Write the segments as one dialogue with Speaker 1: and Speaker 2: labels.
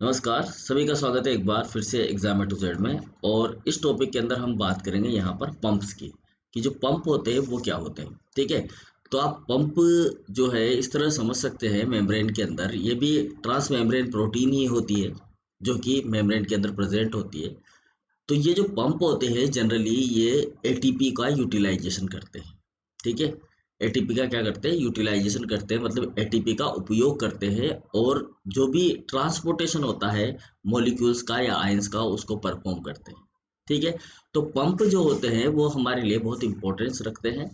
Speaker 1: नमस्कार, सभी का स्वागत है एक बार फिर से एग्जाम ए टू जेड में। और इस टॉपिक के अंदर हम बात करेंगे यहाँ पर पंप्स की, कि जो पंप होते हैं वो क्या होते हैं। ठीक है, तो आप पंप जो है इस तरह समझ सकते हैं, मेम्ब्रेन के अंदर ये भी ट्रांस मेम्ब्रेन प्रोटीन ही होती है जो कि मेम्ब्रेन के अंदर प्रेजेंट होती है। तो ये जो पंप होते हैं जनरली ये एटीपी का यूटिलाइजेशन करते हैं। ठीक है, एटीपी का क्या करते हैं, यूटिलाइजेशन करते हैं, मतलब एटीपी का उपयोग करते हैं और जो भी ट्रांसपोर्टेशन होता है मॉलिक्यूल्स का या आयंस का उसको परफॉर्म करते हैं। ठीक है, तो पंप जो होते हैं वो हमारे लिए बहुत इंपॉर्टेंस रखते हैं।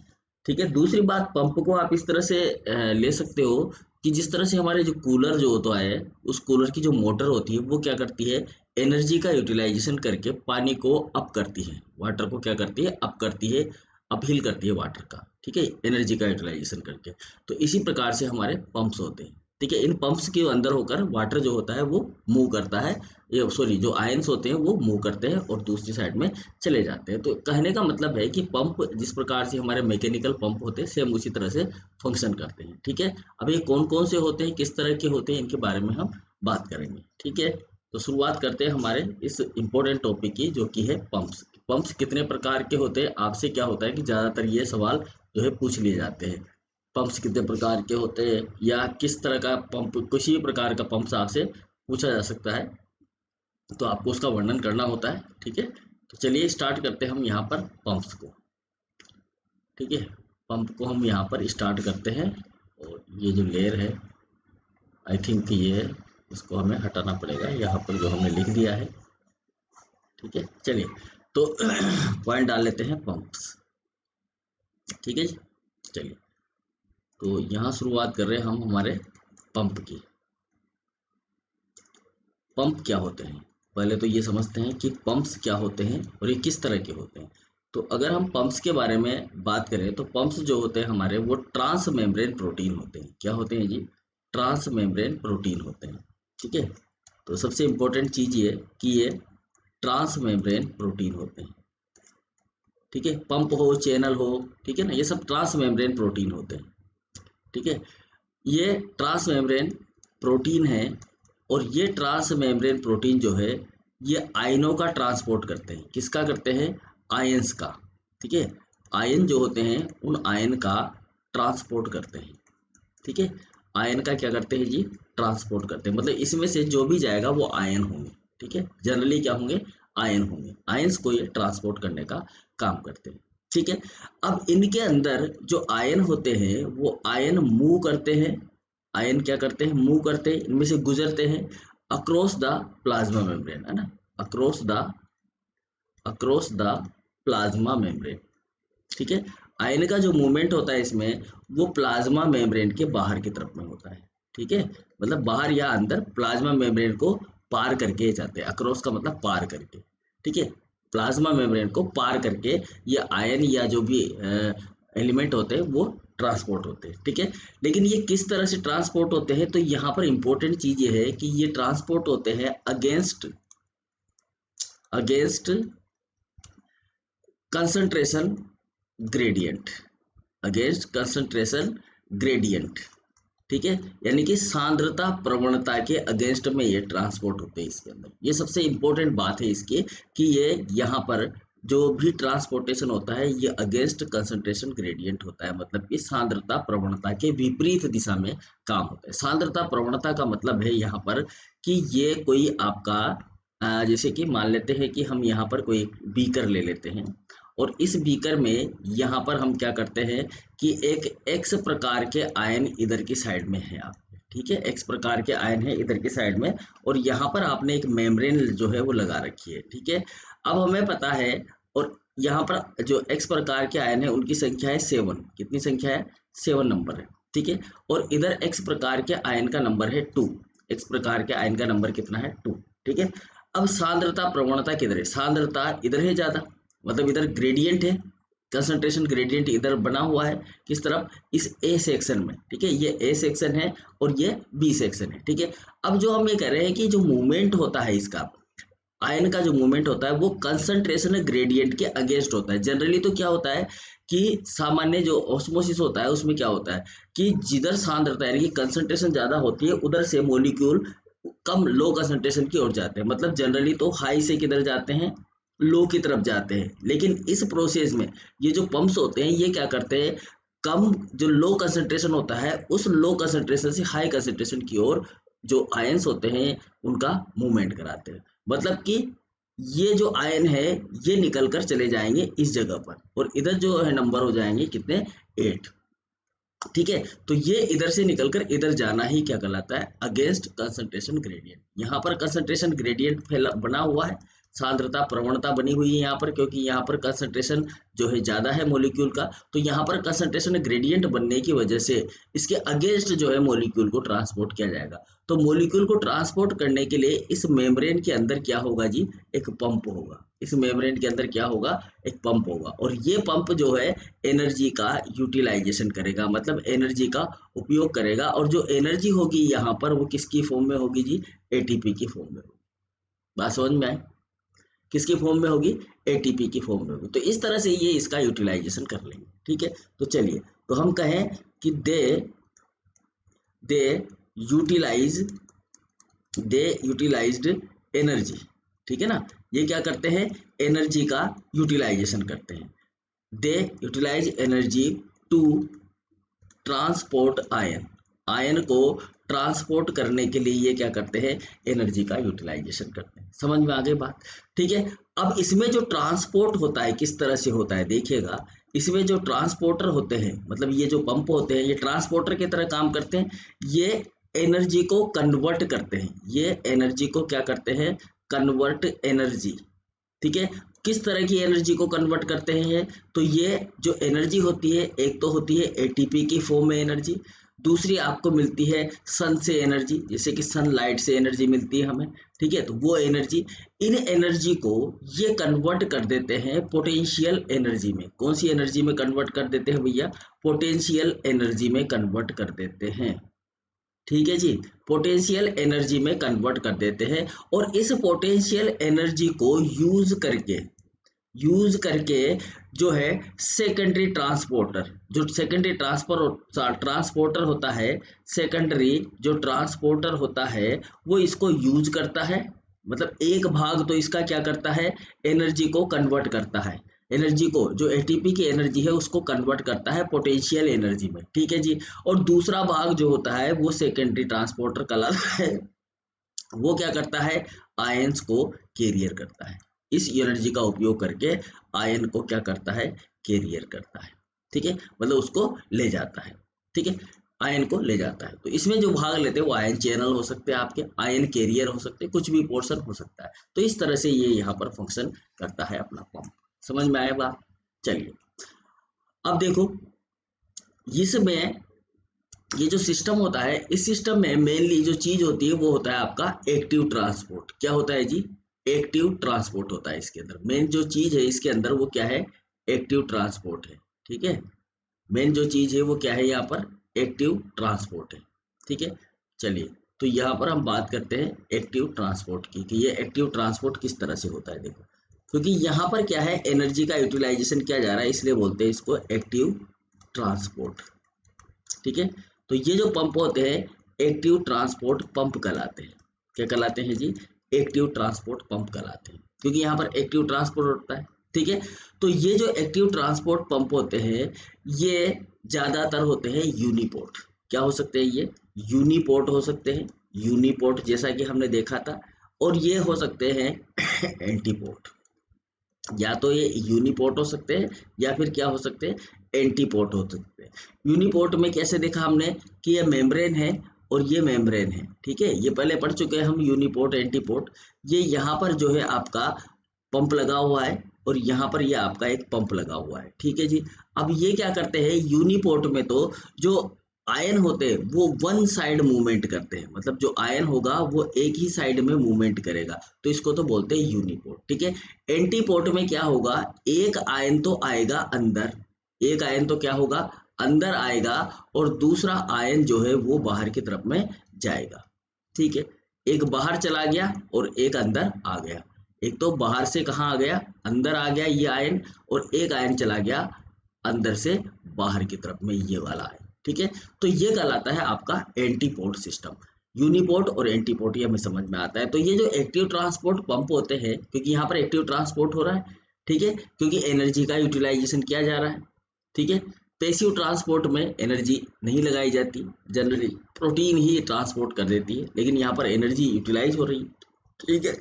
Speaker 1: ठीक है, दूसरी बात, पंप को आप इस तरह से ले सकते हो कि जिस तरह से हमारे जो कूलर जो होता है उस कूलर की जो मोटर होती है वो क्या करती है, एनर्जी का यूटिलाइजेशन करके पानी को अप करती है, वाटर को क्या करती है, अप करती है, अपहील करती है वाटर का। ठीक है, एनर्जी का यूटिलाइजेशन करके। तो इसी प्रकार से हमारे पंप्स होते हैं। ठीक है, इन पंप्स के अंदर होकर वाटर जो होता है वो मूव करता है, ये सॉरी जो आयंस होते हैं वो मूव करते हैं और दूसरी साइड में चले जाते हैं। तो कहने का मतलब है कि पंप जिस प्रकार से हमारे मैकेनिकल पंप होते हैं सेम उसी तरह से फंक्शन करते हैं। ठीक है, अब ये कौन कौन से होते हैं, किस तरह के होते हैं, इनके बारे में हम बात करेंगे। ठीक है, तो शुरुआत करते हैं हमारे इस इम्पोर्टेंट टॉपिक की जो कि है पंप्स। पंप्स कितने प्रकार के होते हैं, आपसे क्या होता है कि ज़्यादातर ये सवाल जो है पूछ लिए जाते हैं, पंप्स कितने प्रकार के होते हैं या किस तरह का पंप, किसी भी प्रकार का पंप आपसे पूछा जा सकता है तो आपको उसका वर्णन करना होता है। ठीक है, तो चलिए स्टार्ट करते हैं हम यहाँ पर पंप्स को। ठीक है, पंप को हम यहाँ पर स्टार्ट करते हैं और ये जो लेयर है आई थिंक ये है, इसको हमें हटाना पड़ेगा यहाँ पर जो हमने लिख दिया है। ठीक है, चलिए तो पॉइंट डाल लेते हैं पंप्स। ठीक है जी, चलिए तो यहाँ शुरुआत कर रहे हैं हम हमारे पंप की। पंप क्या होते हैं, पहले तो ये समझते हैं कि पंप्स क्या होते हैं और ये किस तरह के होते हैं। तो अगर हम पंप्स के बारे में बात करें तो पंप्स जो होते हैं हमारे वो ट्रांस मेम्ब्रेन प्रोटीन होते हैं। क्या होते हैं जी, ट्रांस मेम्ब्रेन प्रोटीन होते हैं। ठीक है, तो सबसे इम्पोर्टेंट चीज़ ये कि ये ट्रांस मेम्ब्रेन प्रोटीन होते हैं। ठीक है, पंप हो चैनल हो, ठीक है ना, ये सब ट्रांस मेम्ब्रेन प्रोटीन होते हैं। ठीक है, ये ट्रांस मेम्ब्रेन प्रोटीन है और ये ट्रांस मेम्ब्रेन प्रोटीन जो है ये आयनों का ट्रांसपोर्ट करते हैं। किसका करते हैं, आयंस का। ठीक है, आयन जो होते हैं उन आयन का ट्रांसपोर्ट करते हैं। ठीक है, आयन का क्या करते हैं जी, ट्रांसपोर्ट करते हैं, मतलब इसमें से जो भी जाएगा वो आयन होंगे। ठीक है, जनरली क्या होंगे, आयन होंगे, आयंस को ये ट्रांसपोर्ट करने का काम करते हैं। ठीक है, अब इनके अंदर जो आयन होते हैं वो आयन मूव करते हैं। आयन क्या करते हैं, मूव करते हैं, इनमें से गुजरते हैं अक्रॉस द प्लाज्मा मेम्ब्रेन, है ना, अक्रॉस द प्लाज्मा मेम्ब्रेन। ठीक है, आयन का जो मूवमेंट होता है इसमें वो प्लाज्मा मेम्ब्रेन के बाहर की तरफ में होता है। ठीक है, मतलब बाहर या अंदर प्लाज्मा मेम्ब्रेन को पार करके जाते हैं। अक्रॉस का मतलब पार करके। ठीक है, प्लाज्मा मेम्ब्रेन को पार करके ये आयन या जो भी एलिमेंट होते हैं वो ट्रांसपोर्ट होते हैं। ठीक है, लेकिन ये किस तरह से ट्रांसपोर्ट होते हैं, तो यहाँ पर इंपॉर्टेंट चीज ये है कि ये ट्रांसपोर्ट होते हैं against against concentration gradient, against concentration gradient. ठीक है, यानी कि सांद्रता प्रवणता के अगेंस्ट में ये ट्रांसपोर्ट होते हैं इसके अंदर। ये सबसे इंपॉर्टेंट बात है इसकी कि ये यहाँ पर जो भी ट्रांसपोर्टेशन होता है ये अगेंस्ट कंसंट्रेशन ग्रेडियंट होता है, मतलब कि सांद्रता प्रवणता के विपरीत दिशा में काम होता है। सांद्रता प्रवणता का मतलब है यहाँ पर कि ये कोई आपका जैसे कि मान लेते हैं कि हम यहाँ पर कोई बीकर ले लेते हैं और इस बीकर में यहाँ पर हम क्या करते हैं कि एक एक्स प्रकार के आयन इधर की साइड में है आप। ठीक है, एक्स प्रकार के आयन है इधर की साइड में और यहाँ पर आपने एक मेम्ब्रेन जो है वो लगा रखी है। ठीक है, अब हमें पता है और यहाँ पर जो एक्स प्रकार के आयन है उनकी संख्या है 7। कितनी संख्या है, 7 नंबर है। ठीक है, और इधर एक्स प्रकार के आयन का नंबर है 2। एक्स प्रकार के आयन का नंबर कितना है, 2। ठीक है, अब सांद्रता प्रवणता किधर है, सांद्रता इधर है ज्यादा, मतलब इधर ग्रेडियंट है, कंसंट्रेशन ग्रेडियंट इधर बना हुआ है किस तरफ, इस ए सेक्शन में। ठीक है, ये ए सेक्शन है और ये बी सेक्शन है। ठीक है, अब जो हम ये कह रहे हैं कि जो मूवमेंट होता है इसका, आयन का जो मूवमेंट होता है वो कंसंट्रेशन ग्रेडियंट के अगेंस्ट होता है। जनरली तो क्या होता है कि सामान्य जो ऑस्मोसिस होता है उसमें क्या होता है कि जिधर सांद्रता यानी कि कंसंट्रेशन ज्यादा होती है उधर से मॉलिक्यूल कम लो कंसंट्रेशन की ओर जाते हैं। मतलब जनरली तो हाई से किधर जाते हैं, लो की तरफ जाते हैं, लेकिन इस प्रोसेस में ये जो पंप्स होते हैं ये क्या करते हैं, कम जो लो कंसंट्रेशन होता है उस लो कंसंट्रेशन से हाई कंसंट्रेशन की ओर जो आयंस होते हैं उनका मूवमेंट कराते हैं। मतलब कि ये जो आयन है ये निकल कर चले जाएंगे इस जगह पर, और इधर जो है नंबर हो जाएंगे कितने, 8। ठीक है, तो ये इधर से निकलकर इधर जाना ही क्या कहलाता है, अगेंस्ट कंसंट्रेशन ग्रेडियंट। यहाँ पर कंसंट्रेशन ग्रेडियंट फैला बना हुआ है, सांद्रता प्रवणता बनी हुई है यहाँ पर, क्योंकि यहाँ पर कंसंट्रेशन जो है ज्यादा है मॉलिक्यूल का, तो यहाँ पर कंसंट्रेशन ग्रेडियंट बनने की वजह से इसके अगेंस्ट जो है मॉलिक्यूल को ट्रांसपोर्ट किया जाएगा। तो मॉलिक्यूल को ट्रांसपोर्ट करने के लिए इस मेम्ब्रेन के अंदर क्या होगा जी, एक पंप होगा। इस मेम्ब्रेन के अंदर क्या होगा, एक पंप होगा, और ये पंप जो है एनर्जी का यूटिलाइजेशन करेगा, मतलब एनर्जी का उपयोग करेगा। और जो एनर्जी होगी यहाँ पर वो किसकी फॉर्म में होगी जी, एटीपी की फॉर्म में होगी। बात समझ में आए, किसकी फॉर्म में होगी, एटीपी की फॉर्म में होगी। तो इस तरह से ये इसका यूटिलाइजेशन कर लेंगे। ठीक है, तो चलिए, तो हम कहें कि दे यूटिलाइज्ड एनर्जी। ठीक है ना, ये क्या करते हैं, एनर्जी का यूटिलाइजेशन करते हैं। They utilize energy to transport ion को ट्रांसपोर्ट करने के लिए ये क्या करते हैं, एनर्जी का यूटिलाइजेशन करते हैं। समझ में आ गई बात। ठीक है, अब इसमें जो ट्रांसपोर्ट होता है किस तरह से होता है, देखिएगा, इसमें जो ट्रांसपोर्टर होते हैं, मतलब ये जो पंप होते हैं ये ट्रांसपोर्टर की तरह काम करते हैं। ये एनर्जी को कन्वर्ट करते हैं, ये एनर्जी को क्या करते हैं, कन्वर्ट एनर्जी। ठीक है, किस तरह की एनर्जी को कन्वर्ट करते हैं ये, तो ये जो एनर्जी होती है, एक तो होती है एटीपी की फॉर्म में एनर्जी, दूसरी आपको मिलती है सन से एनर्जी, जैसे कि सनलाइट से एनर्जी मिलती है हमें। ठीक है, तो वो एनर्जी, इन एनर्जी को ये कन्वर्ट कर देते हैं पोटेंशियल एनर्जी में। कौन सी एनर्जी में कन्वर्ट कर देते हैं भैया, पोटेंशियल एनर्जी में कन्वर्ट कर देते हैं। ठीक है जी, पोटेंशियल एनर्जी में कन्वर्ट कर देते हैं, और इस पोटेंशियल एनर्जी को यूज करके जो है सेकेंडरी ट्रांसपोर्टर, जो सेकेंडरी ट्रांसपोर्टर होता है, सेकेंडरी जो ट्रांसपोर्टर होता है वो इसको यूज करता है। मतलब एक भाग तो इसका क्या करता है, एनर्जी को कन्वर्ट करता है, एनर्जी को जो एटीपी की एनर्जी है उसको कन्वर्ट करता है पोटेंशियल एनर्जी में। ठीक है जी, और दूसरा भाग जो होता है वो सेकेंडरी ट्रांसपोर्टर कहलाता है, वो क्या करता है, आयंस को कैरियर करता है। इस एनर्जी का उपयोग करके आयन को क्या करता है, कैरियर करता है। ठीक है, मतलब उसको ले जाता है। ठीक है, आयन को ले जाता है। तो इसमें जो भाग लेते हैं वो आयन चैनल हो सकते हैं, आपके आयन कैरियर हो सकते हैं, कुछ भी पोर्शन हो सकता है। तो इस तरह से ये यहाँ पर फंक्शन करता है अपना पंप। समझ में आया बात। चलिए, अब देखो, इसमें ये जो सिस्टम होता है, इस सिस्टम में मेनली जो चीज होती है वो होता है आपका एक्टिव ट्रांसपोर्ट। क्या होता है जी, एक्टिव ट्रांसपोर्ट होता है इसके अंदर। मेन जो चीज है इसके अंदर वो क्या है, एक्टिव ट्रांसपोर्ट है। ठीक है, मेन जो चीज है वो क्या है, यहाँ पर एक्टिव ट्रांसपोर्ट है। ठीक है, चलिए, तो यहाँ पर हम बात करते हैं एक्टिव ट्रांसपोर्ट की, कि ये एक्टिव ट्रांसपोर्ट किस तरह से होता है। देखो, क्योंकि यहाँ पर क्या है, एनर्जी का यूटिलाइजेशन किया जा रहा है, इसलिए बोलते हैं इसको एक्टिव ट्रांसपोर्ट। ठीक है, तो ये जो पंप होते हैं एक्टिव ट्रांसपोर्ट पंप कहलाते हैं। क्या कहलाते हैं जी, एक्टिव ट्रांसपोर्ट पंप कहलाते हैं, क्योंकि यहाँ पर एक्टिव ट्रांसपोर्ट होता है। ठीक है, तो ये जो एक्टिव ट्रांसपोर्ट पंप होते हैं ये ज्यादातर होते हैं यूनिपोर्ट। क्या हो सकते हैं ये, यूनिपोर्ट हो सकते हैं, यूनिपोर्ट जैसा कि हमने देखा था, और ये हो सकते हैं एंटीपोर्ट। या तो ये यूनिपोर्ट हो सकते हैं या फिर क्या हो सकते हैं, एंटीपोर्ट हो सकते हैं। यूनिपोर्ट में कैसे देखा हमने कि ये मेम्ब्रेन है और ये मेम्ब्रेन है। ठीक है, ये पहले पढ़ चुके हैं हम, यूनिपोर्ट एंटीपोर्ट। ये यहाँ पर जो है आपका पंप लगा हुआ है, और यहाँ पर ये आपका एक पंप लगा हुआ है। ठीक है जी, अब ये क्या करते हैं, यूनिपोर्ट में तो जो आयन होते हैं वो वन साइड मूवमेंट करते हैं, मतलब जो आयन होगा वो एक ही साइड में मूवमेंट करेगा, तो इसको तो बोलते हैं यूनिपोर्ट। ठीक है, एंटीपोर्ट में क्या होगा, एक आयन तो आएगा अंदर, एक आयन तो क्या होगा, अंदर आएगा, और दूसरा आयन जो है वो बाहर की तरफ में जाएगा। ठीक है, एक बाहर चला गया और एक अंदर आ गया। एक तो बाहर से कहाँ आ गया, अंदर आ गया ये आयन, और एक आयन चला गया अंदर से बाहर की तरफ में, ये वाला आयन। ठीक है, तो ये कहलाता है आपका एंटीपोर्ट सिस्टम। यूनिपोर्ट और एंटीपोर्ट ये हमें समझ में आता है। तो ये जो एक्टिव ट्रांसपोर्ट पंप होते हैं, क्योंकि यहाँ पर एक्टिव ट्रांसपोर्ट हो रहा है, ठीक है, क्योंकि एनर्जी का यूटिलाइजेशन किया जा रहा है, ठीक है। पैसिव ट्रांसपोर्ट में एनर्जी नहीं लगाई जाती, जनरली प्रोटीन ही ट्रांसपोर्ट कर देती है, लेकिन यहाँ पर एनर्जी यूटिलाइज हो रही है, ठीक है।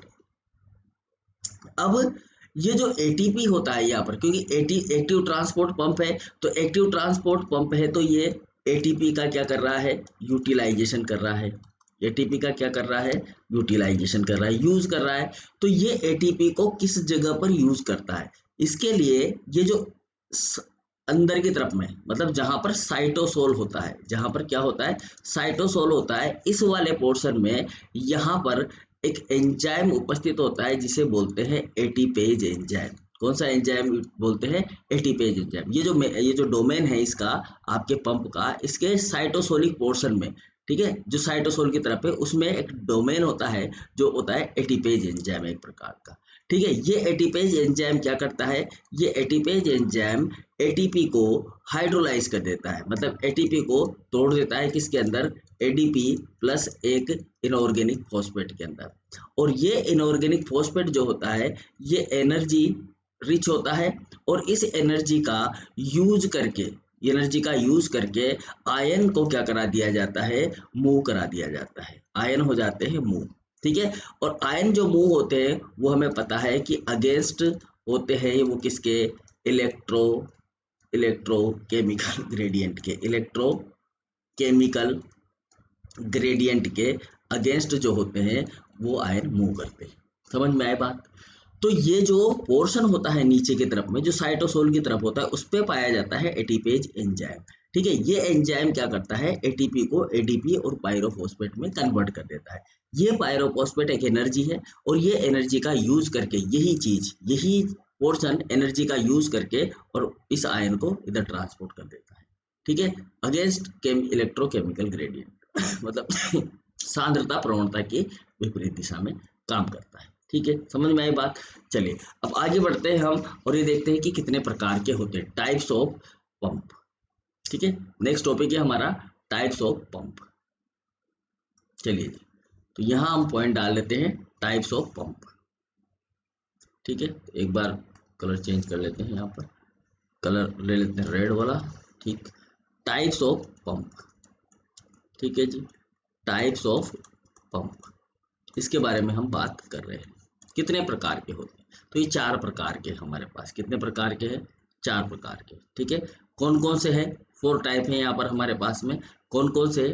Speaker 1: अब ये जो एटीपी होता है यहाँ पर, क्योंकि एक्टिव ट्रांसपोर्ट पंप है, तो एक्टिव ट्रांसपोर्ट पंप है तो ये एटीपी का क्या कर रहा है, यूटिलाइजेशन कर रहा है। एटीपी का क्या कर रहा है, यूटिलाइजेशन कर रहा है, यूज कर रहा है। तो ये एटीपी को किस जगह पर यूज करता है, इसके लिए ये जो अंदर की तरफ में, मतलब जहां पर साइटोसोल होता है, जहां पर क्या होता है, साइटोसोल होता है, इस वाले पोर्शन में यहाँ पर एक एंजाइम उपस्थित होता है जिसे बोलते हैं एटीपेज एंजाइम। कौन सा एंजाइम बोलते हैं, एटीपेज एंजाइम। ये जो डोमेन है इसका, आपके पंप का, इसके साइटोसोलिक पोर्शन में, ठीक है, जो साइटोसोल की तरफ है उसमें एक डोमेन होता है जो होता है एटीपेज एंजाइम एक प्रकार का, ठीक है। ये एटीपेज एंजाइम क्या करता है, ये एटीपेज एंजाइम एटीपी को हाइड्रोलाइज कर देता है, मतलब एटीपी को तोड़ देता है किसके अंदर, एडीपी प्लस एक इनऑर्गेनिक फॉस्फेट के अंदर। और ये इनऑर्गेनिक फॉस्फेट जो होता है ये एनर्जी रिच होता है, और इस एनर्जी का यूज करके आयन को क्या करा दिया जाता है, मूव करा दिया जाता है, आयन हो जाते हैं मूव, ठीक है। और आयन जो मूव होते हैं वो हमें पता है कि अगेंस्ट होते हैं वो किसके, इलेक्ट्रोकेमिकल ग्रेडियंट के अगेंस्ट जो होते हैं वो आयन मूव करते हैं। समझ में आए बात। तो ये जो पोर्शन होता है नीचे की तरफ में जो साइटोसोल की तरफ होता है उस पे पाया जाता है एटीपेज एंजाइम, ठीक है। ये एंजाइम क्या करता है, एटीपी को एडीपी और पायरोफॉस्फेट में कन्वर्ट कर देता है। ये पायरोफॉस्फेट एक एनर्जी है, और ये एनर्जी का यूज करके यही पोर्शन एनर्जी का यूज करके और इस आयन को इधर ट्रांसपोर्ट कर देता है, ठीक है, अगेंस्ट इलेक्ट्रोकेमिकल ग्रेडियंट मतलब सांद्रता प्रवणता की विपरीत दिशा में काम करता है, ठीक है। समझ में आई बात। चलिए अब आगे बढ़ते हैं हम और ये देखते हैं कि कितने प्रकार के होते हैं, टाइप्स ऑफ पंप, ठीक है। नेक्स्ट टॉपिक है हमारा टाइप्स ऑफ पंप। चलिए जी, तो यहाँ हम पॉइंट डाल लेते हैं टाइप्स ऑफ पंप, ठीक है। एक बार कलर चेंज कर लेते हैं, यहाँ पर कलर ले लेते हैं रेड वाला, ठीक। टाइप्स ऑफ पंप, ठीक है जी, टाइप्स ऑफ पंप, इसके बारे में हम बात कर रहे हैं। कितने प्रकार के होते हैं, तो ये 4 प्रकार के हमारे पास, कितने प्रकार के हैं, 4 प्रकार के, ठीक है। कौन कौन से हैं, 4 टाइप हैं यहाँ पर हमारे पास में। कौन कौन से,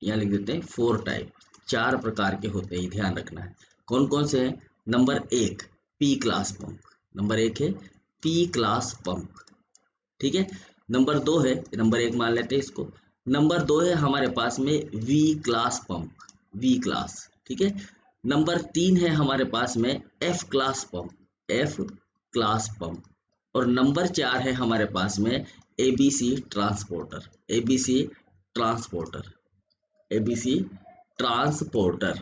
Speaker 1: यहाँ लिख देते हैं 4 टाइप, 4 प्रकार के होते हैं, ध्यान रखना है। कौन कौन से हैं, number 1 P class pump, number 1 है पी क्लास पंप, ठीक है। नंबर 2 है, नंबर 1 मान लेते हैं इसको, नंबर 2 है हमारे पास में V class pump, V class, ठीक है। नंबर 3 है हमारे पास में F class pump, F class pump. और नंबर 4 है हमारे पास में ABC transporter, ABC transporter, ABC transporter,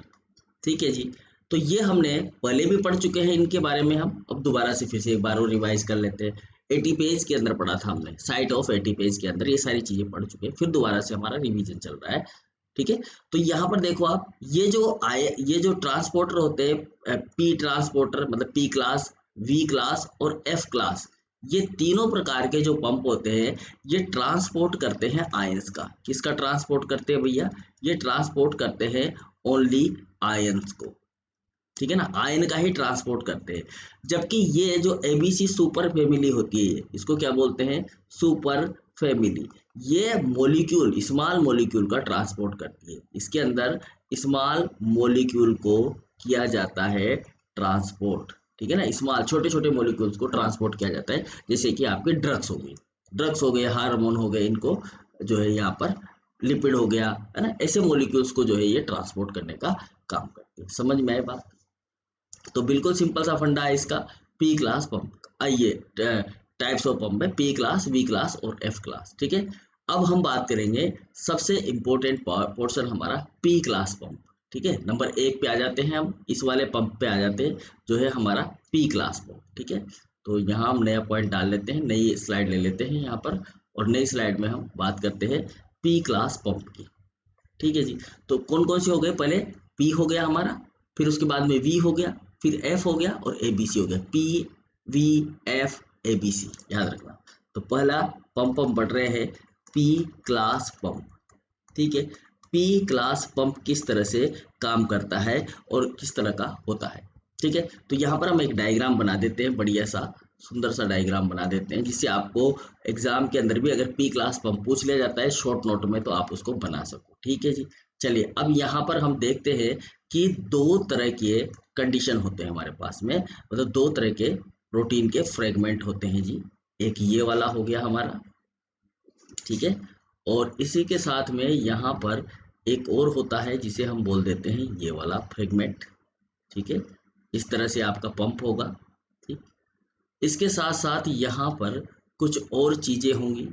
Speaker 1: ठीक है जी। तो ये हमने पहले भी पढ़ चुके हैं इनके बारे में, हम अब दोबारा से फिर से एक बार और रिवाइज कर लेते हैं। एटीपेज के अंदर पढ़ा था हमने, साइट ऑफ एटीपेज के अंदर ये सारी चीजें पढ़ चुके हैं, फिर दोबारा से हमारा रिवीजन चल रहा है, ठीक है। तो यहाँ पर देखो आप, ये जो ट्रांसपोर्टर होते हैं, पी ट्रांसपोर्टर मतलब पी क्लास, वी क्लास और एफ क्लास, ये तीनों प्रकार के जो पंप होते हैं ये ट्रांसपोर्ट करते हैं आयंस का। किसका ट्रांसपोर्ट करते हैं भैया, ये ट्रांसपोर्ट करते हैं ओनली आयंस को, ठीक है ना, आयन का ही ट्रांसपोर्ट करते हैं। जबकि ये जो एबीसी सुपर फैमिली होती है, इसको क्या बोलते हैं, सुपर फैमिली, ये मॉलिक्यूल, स्मॉल मॉलिक्यूल का ट्रांसपोर्ट करती है। इसके अंदर स्मॉल मॉलिक्यूल को किया जाता है ट्रांसपोर्ट, ठीक है ना, स्मॉल छोटे छोटे मॉलिक्यूल्स को ट्रांसपोर्ट किया जाता है। जैसे कि आपके ड्रग्स हो गए, हार्मोन हो गए, इनको जो है यहाँ पर लिपिड हो गया, है ना, ऐसे मॉलिक्यूल्स को जो है ये ट्रांसपोर्ट करने का काम करते हैं। समझ में आए बात। तो बिल्कुल सिंपल सा फंडा है इसका, पी क्लास पंप। आइए टाइप्स ऑफ पंप है, पी क्लास, वी क्लास और एफ क्लास, ठीक है। अब हम बात करेंगे सबसे इंपॉर्टेंट पोर्शन हमारा पी क्लास पंप, ठीक है। नंबर 1 पे आ जाते हैं हम, इस वाले पंप पे आ जाते हैं जो है हमारा पी क्लास पंप, ठीक है। तो यहाँ हम नया पॉइंट डाल लेते हैं, नई स्लाइड ले लेते हैं यहाँ पर, और नई स्लाइड में हम बात करते हैं पी क्लास पंप की, ठीक है जी। तो कौन कौन से हो गए, पहले पी हो गया हमारा, फिर उसके बाद में वी हो गया, फिर एफ हो गया और ए बी सी हो गया। P V F A B C, याद रखना। तो पहला पंप हम पढ़ रहे हैं पी क्लास पंप, ठीक है। पी क्लास पंप किस तरह से काम करता है और किस तरह का होता है, ठीक है। तो यहाँ पर हम एक डायग्राम बना देते हैं, बढ़िया सा सुंदर सा डायग्राम बना देते हैं, जिससे आपको एग्जाम के अंदर भी अगर पी क्लास पंप पूछ लिया जाता है शॉर्ट नोट में तो आप उसको बना सको, ठीक है जी। चलिए अब यहाँ पर हम देखते हैं कि दो तरह के कंडीशन होते हैं हमारे पास में, मतलब दो तरह के प्रोटीन के फ्रेगमेंट होते हैं जी। एक ये वाला हो गया हमारा, ठीक है। और इसी के साथ में यहाँ पर एक और होता है जिसे हम बोल देते हैं ये वाला फ्रेगमेंट, ठीक है। इस तरह से आपका पंप होगा, ठीक। इसके साथ साथ यहाँ पर कुछ और चीजें होंगी,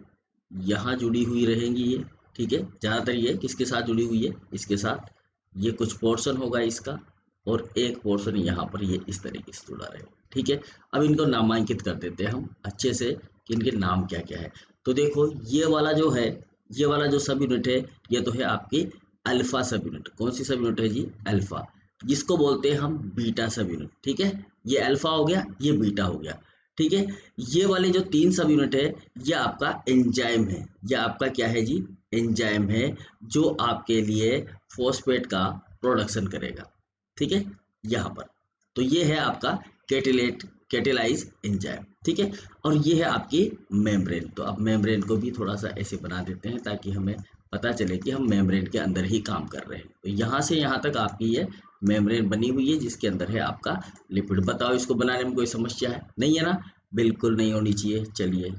Speaker 1: यहाँ जुड़ी हुई रहेंगी ये, ठीक है। ज्यादातर ये किसके साथ जुड़ी हुई है, इसके साथ। ये कुछ पोर्शन होगा इसका और एक पोर्शन यहाँ पर ये इस तरीके से जुड़ा रहेगा, ठीक है। अब इनको नामांकित कर देते हैं हम अच्छे से कि इनके नाम क्या क्या है। तो देखो ये वाला जो है, ये वाला जो सब यूनिट है, ये तो है आपकी अल्फा सब यूनिट। कौन सी सब यूनिट है जी, अल्फा, जिसको बोलते हैं हम बीटा सब यूनिट, ठीक है। ये अल्फा हो गया, ये बीटा हो गया, ठीक है। ये वाले जो तीन सब यूनिट है ये आपका एंजाइम है, ये आपका क्या है जी, एंजाइम है, जो आपके लिए फॉस्फेट का प्रोडक्शन करेगा, ठीक है, यहाँ पर। तो ये है आपका कैटेलाइज एंजाइम, ठीक है। और ये है आपकी मेम्ब्रेन। तो अब मेम्ब्रेन को भी थोड़ा सा ऐसे बना देते हैं ताकि हमें पता चले कि हम मेम्ब्रेन के अंदर ही काम कर रहे हैं। तो यहाँ से यहाँ तक आपकी ये मेम्ब्रेन बनी हुई है जिसके अंदर है आपका लिपिड। बताओ इसको बनाने में कोई समस्या है, नहीं है ना, बिल्कुल नहीं होनी चाहिए। चलिए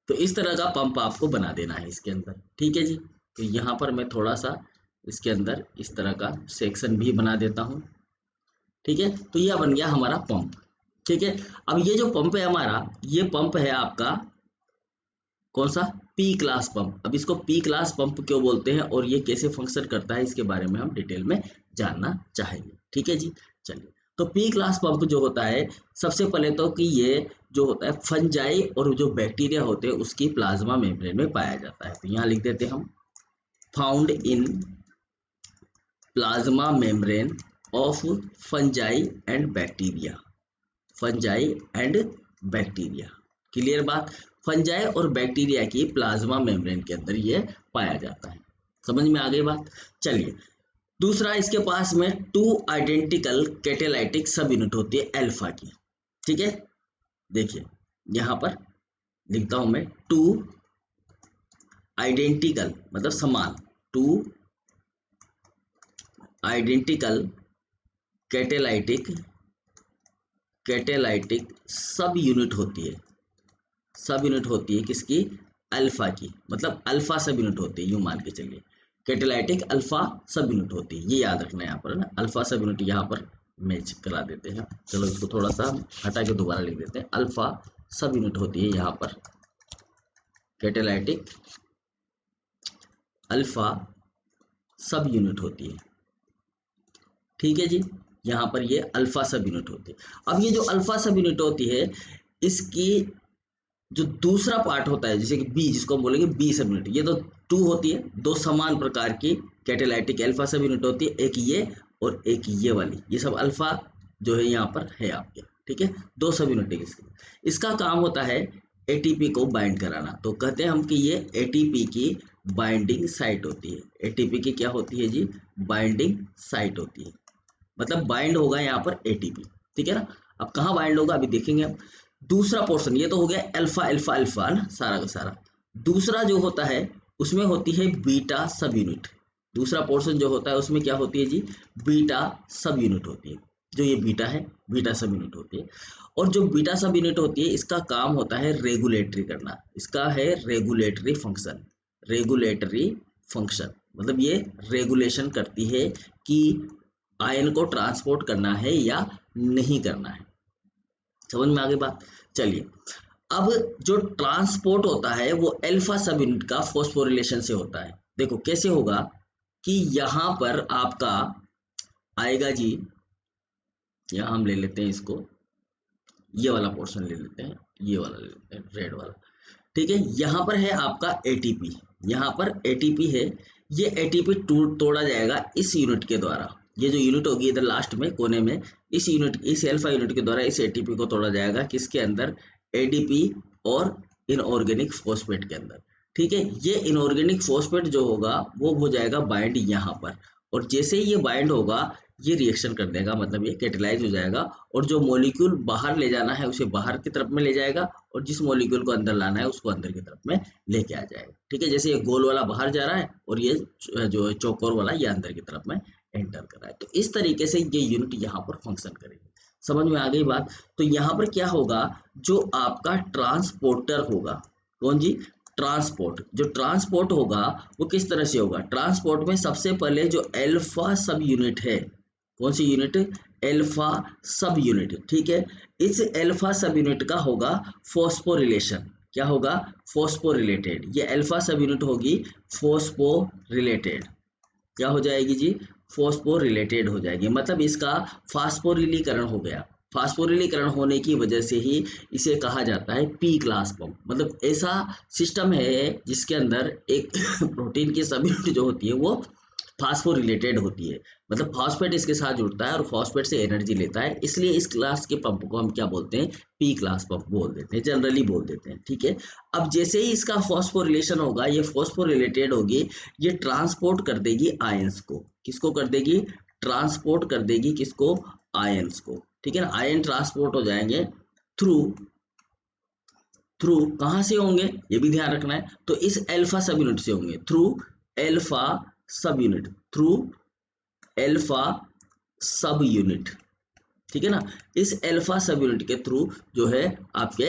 Speaker 1: तो इस तरह का पंप आपको बना देना है इसके अंदर, ठीक है जी। तो यहाँ पर मैं थोड़ा सा इसके अंदर इस तरह का सेक्शन भी बना देता हूँ, ठीक है। तो यह बन गया हमारा पंप, ठीक है। अब ये जो पंप है हमारा, ये पंप है आपका कौन सा, पी क्लास पंप। अब इसको पी क्लास पंप क्यों बोलते हैं और ये कैसे फंक्शन करता है इसके बारे में हम डिटेल में जानना चाहेंगे, ठीक है जी। चलिए तो पी क्लास पंप जो होता है, सबसे पहले तो कि ये जो होता है फंजाई और जो बैक्टीरिया होते हैं उसकी प्लाज्मा मेम्ब्रेन में पाया जाता है। तो यहाँ लिख देते हैं हम, found in plasma membrane of fungi and bacteria, fungi and bacteria. Clear बात, फंजाई और बैक्टीरिया की प्लाज्मा मेम्ब्रेन के अंदर ये पाया जाता है। समझ में आ गई बात। चलिए दूसरा, इसके पास में टू आइडेंटिकल कैटेलाइटिक सब यूनिट होती है अल्फा की, ठीक है। देखिए यहां पर लिखता हूं मैं, टू आइडेंटिकल मतलब समान, टू आइडेंटिकल कैटेलाइटिक सब यूनिट होती है, सब यूनिट होती है किसकी, अल्फा की, मतलब अल्फा सब यूनिट होती है, यूं मान के चलिए कैटेलाइटिक अल्फा सब यूनिट होती है। ये याद रखना है यहाँ पर ना, अल्फा सब यूनिट यहाँ पर मैच करा देते हैं। चलो इसको थोड़ा सा हटा के दोबारा लिख देते हैं, अल्फा सब यूनिट होती है यहाँ पर कैटेलाइटिक अल्फा सब यूनिट होती है, ठीक है जी। यहाँ पर ये अल्फा सब यूनिट होती है। अब ये जो अल्फा सब यूनिट होती है, इसकी जो दूसरा पार्ट होता है जैसे कि बी, जिसको हम बोलेंगे बी सब यूनिट, ये तो टू होती है, दो समान प्रकार की कैटेलाइटिक अल्फा सब यूनिट होती है, एक ये और एक ये वाली, ये सब अल्फा जो है यहाँ पर है आपके, ठीक है। दो सब यूनिट है इसकी। इसका काम होता है एटीपी को बाइंड कराना। तो कहते हैं हम कि ये एटीपी की बाइंडिंग साइट होती है। एटीपी की क्या होती है जी, बाइंडिंग साइट होती है, मतलब बाइंड होगा यहाँ पर एटीपी, ठीक है ना। अब कहाँ बाइंड होगा अभी देखेंगे हम। दूसरा पोर्शन, ये तो हो गया अल्फा अल्फा अल्फा ना सारा का सारा। दूसरा जो होता है उसमें होती है बीटा सब यूनिट। दूसरा पोर्शन जो होता है उसमें क्या होती है जी, बीटा सब यूनिट होती है। जो ये बीटा है, बीटा सब यूनिट होती है। और जो बीटा सब यूनिट होती है इसका काम होता है रेगुलेटरी करना, इसका है रेगुलेटरी फंक्शन। रेगुलेटरी फंक्शन मतलब ये रेगुलेशन करती है कि आयन को ट्रांसपोर्ट करना है या नहीं करना है। समझ में आ गई बात। चलिए अब जो ट्रांसपोर्ट होता है वो अल्फा सब यूनिट का फॉस्फोरिलेशन से होता है। देखो कैसे होगा कि यहाँ पर आपका आएगा जी, यहाँ हम ले लेते हैं इसको, ये वाला पोर्शन ले लेते हैं, ये वाला ले लेते हैं रेड वाला, ठीक है। यहाँ पर है आपका एटीपी, यहाँ पर एटीपी है, ये एटीपी तोड़ा जाएगा इस यूनिट के द्वारा। ये जो यूनिट होगी इधर लास्ट में कोने में, इस यूनिट, इस अल्फा यूनिट के द्वारा इस एटीपी को तोड़ा जाएगा किसके अंदर, एडीपी और इनऑर्गेनिक फॉस्फेट के अंदर। ठीक है, ये इनऑर्गेनिक फॉस्फेट जो होगा वो हो जाएगा बाइंड यहाँ पर, और जैसे ही ये बाइंड होगा ये रिएक्शन कर देगा, मतलब ये कैटेलाइज हो जाएगा, और जो मॉलिक्यूल बाहर ले जाना है उसे बाहर की तरफ में ले जाएगा, और जिस मॉलिक्यूल को अंदर लाना है उसको अंदर की तरफ में लेके आ जाएगा। ठीक है, जैसे ये गोल वाला बाहर जा रहा है और ये जो चौकोर वाला ये अंदर की तरफ में एंटर कर रहा है। तो इस तरीके से ये यूनिट यहाँ पर फंक्शन करेगी। समझ में आ गई बात? तो यहाँ पर क्या होगा, जो आपका ट्रांसपोर्टर होगा, कौन जी, ट्रांसपोर्ट, जो ट्रांसपोर्ट होगा वो किस तरह से होगा, ट्रांसपोर्ट में सबसे पहले जो अल्फा सब यूनिट है, कौन सी यूनिट, अल्फा सब यूनिट। ठीक है, इस अल्फा सब यूनिट का होगा फॉस्फोरिलेशन। क्या होगा, फॉस्फोरिलेटेड। ये अल्फा सब यूनिट होगी फॉस्फोरिलेटेड। क्या हो जाएगी जी, फॉस्फोरिलेटेड हो जाएगी, मतलब इसका फास्फोरिलीकरण हो गया। फास्फोरिलीकरण होने की वजह से ही इसे कहा जाता है पी क्लास पंप। मतलब ऐसा सिस्टम है जिसके अंदर एक प्रोटीन की सभी यूनिट जो होती है वो फास्फोरिलेटेड होती है, मतलब फॉस्फेट इसके साथ जुड़ता है और फॉस्फेट से एनर्जी लेता है, इसलिए इस क्लास के पंप को हम क्या बोलते हैं, पी क्लास पंप बोल देते हैं, जनरली बोल देते हैं। ठीक है, अब जैसे ही इसका फॉस्फोरिलेशन होगा, ये फॉस्फोरिलेटेड होगी, ये ट्रांसपोर्ट कर देगी आयंस को। किसको कर देगी, ट्रांसपोर्ट कर देगी किसको, आयंस को। ठीक है ना, आयन ट्रांसपोर्ट हो जाएंगे थ्रू कहाँ से होंगे ये भी ध्यान रखना है, तो इस अल्फा सब यूनिट से होंगे, थ्रू अल्फा सब यूनिट, थ्रू अल्फा सब यूनिट। ठीक है ना, इस अल्फा सब यूनिट के थ्रू जो है आपके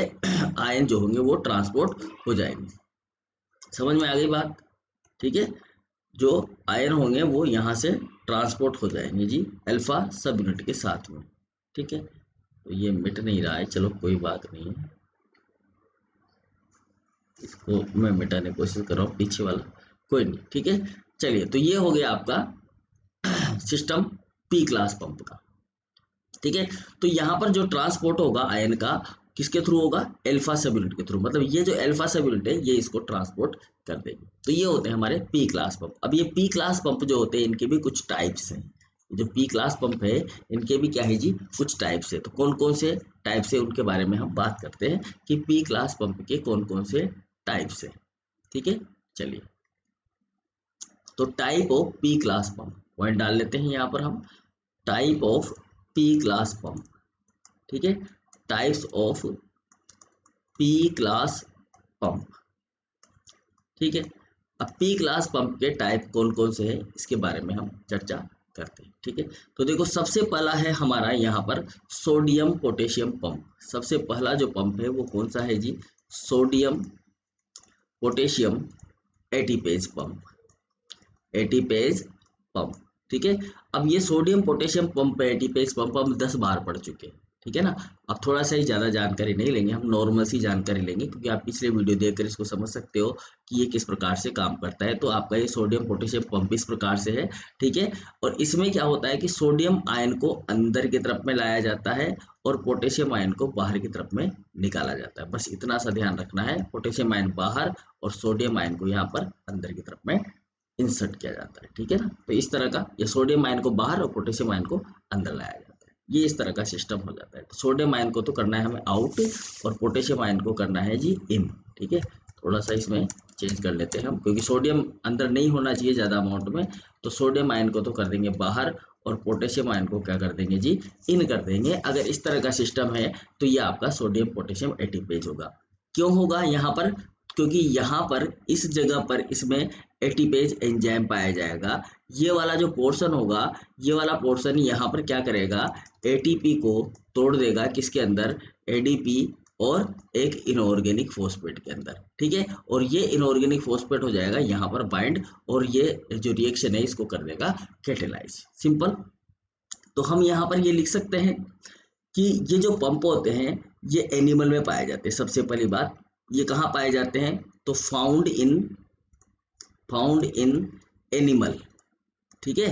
Speaker 1: आयन जो होंगे वो ट्रांसपोर्ट हो जाएंगे। समझ में आ गई बात? ठीक है, जो आयन होंगे वो यहाँ से ट्रांसपोर्ट हो जाएंगे जी अल्फा सब यूनिट के साथ में। ठीक है, तो ये मिट नहीं रहा है, चलो कोई बात नहीं है, इसको मैं मिटाने की कोशिश कर रहा हूँ पीछे वाला, कोई नहीं। ठीक है, चलिए, तो ये हो गया आपका सिस्टम पी क्लास पंप का। ठीक है, तो यहाँ पर जो ट्रांसपोर्ट होगा आयन का किसके थ्रू होगा, अल्फा सब यूनिट के थ्रू, मतलब ये जो अल्फा सब यूनिट है ये इसको ट्रांसपोर्ट कर देगी। तो ये होते हैं हमारे पी क्लास पंप। अब ये पी क्लास पंप जो होते हैं इनके भी कुछ टाइप्स हैं। जो पी क्लास पंप है इनके भी क्या है जी, कुछ टाइप्स है। तो कौन कौन से टाइप्स है उनके बारे में हम बात करते हैं कि पी क्लास पंप के कौन कौन से टाइप्स है। ठीक है, चलिए, तो type of P class pump point डाल लेते हैं यहाँ पर हम, type of P class pump. ठीक है, types of P class pump. ठीक है, अब पी क्लास पंप के टाइप कौन कौन से हैं इसके बारे में हम चर्चा करते हैं। ठीक है, तो देखो सबसे पहला है हमारा यहाँ पर सोडियम पोटेशियम पंप। सबसे पहला जो पंप है वो कौन सा है जी, sodium potassium ATPase pump, ATPase pump. ठीक है, अब ये sodium potassium pump ATPase pump हम 10 बार पढ़ चुके हैं। ठीक है ना, अब थोड़ा सा ही ज़्यादा जानकारी नहीं लेंगे, हम नॉर्मल सी जानकारी लेंगे, क्योंकि आप पिछले वीडियो देखकर इसको समझ सकते हो कि ये किस प्रकार से काम करता है। तो आपका ये सोडियम पोटेशियम पंप इस प्रकार से है। ठीक है, और इसमें क्या होता है कि सोडियम आयन को अंदर की तरफ में लाया जाता है और पोटेशियम आयन को बाहर की तरफ में निकाला जाता है। बस इतना सा ध्यान रखना है, पोटेशियम आयन बाहर और सोडियम आयन को यहाँ पर अंदर की तरफ में इंसर्ट किया जाता है। ठीक है ना, तो इस तरह का ये सोडियम आयन को बाहर और पोटेशियम आयन को अंदर लाया जाता है, ये इस तरह का सिस्टम हो जाता है। तो सोडियम आयन को तो करना है हमें आउट और पोटेशियम आयन को करना है जी इन। ठीक है, थोड़ा सा इसमें चेंज कर लेते हैं हम, क्योंकि सोडियम अंदर नहीं होना चाहिए ज़्यादा अमाउंट में, तो सोडियम आयन को तो कर देंगे बाहर और पोटेशियम आयन को क्या कर देंगे जी, इन कर देंगे। अगर इस तरह का सिस्टम है तो ये आपका सोडियम पोटेशियम एटीपेज होगा। क्यों होगा यहाँ पर, क्योंकि यहाँ पर इस जगह पर इसमें एटीपेज एंजाइम पाया जाएगा। ये वाला जो पोर्शन होगा, ये वाला पोर्शन यहाँ पर क्या करेगा, एटीपी को तोड़ देगा किसके अंदर, एडीपी और एक इनऑर्गेनिक फॉस्फेट के अंदर। ठीक है, और ये इनऑर्गेनिक फॉस्फेट हो जाएगा यहाँ पर बाइंड, और ये जो रिएक्शन है इसको कर देगा कैटेलाइज। सिंपल। तो हम यहाँ पर ये लिख सकते हैं कि ये जो पंप होते हैं ये एनिमल में पाए जाते हैं। सबसे पहली बात, ये कहाँ पाए जाते हैं, तो फाउंड इन एनिमल। ठीक है,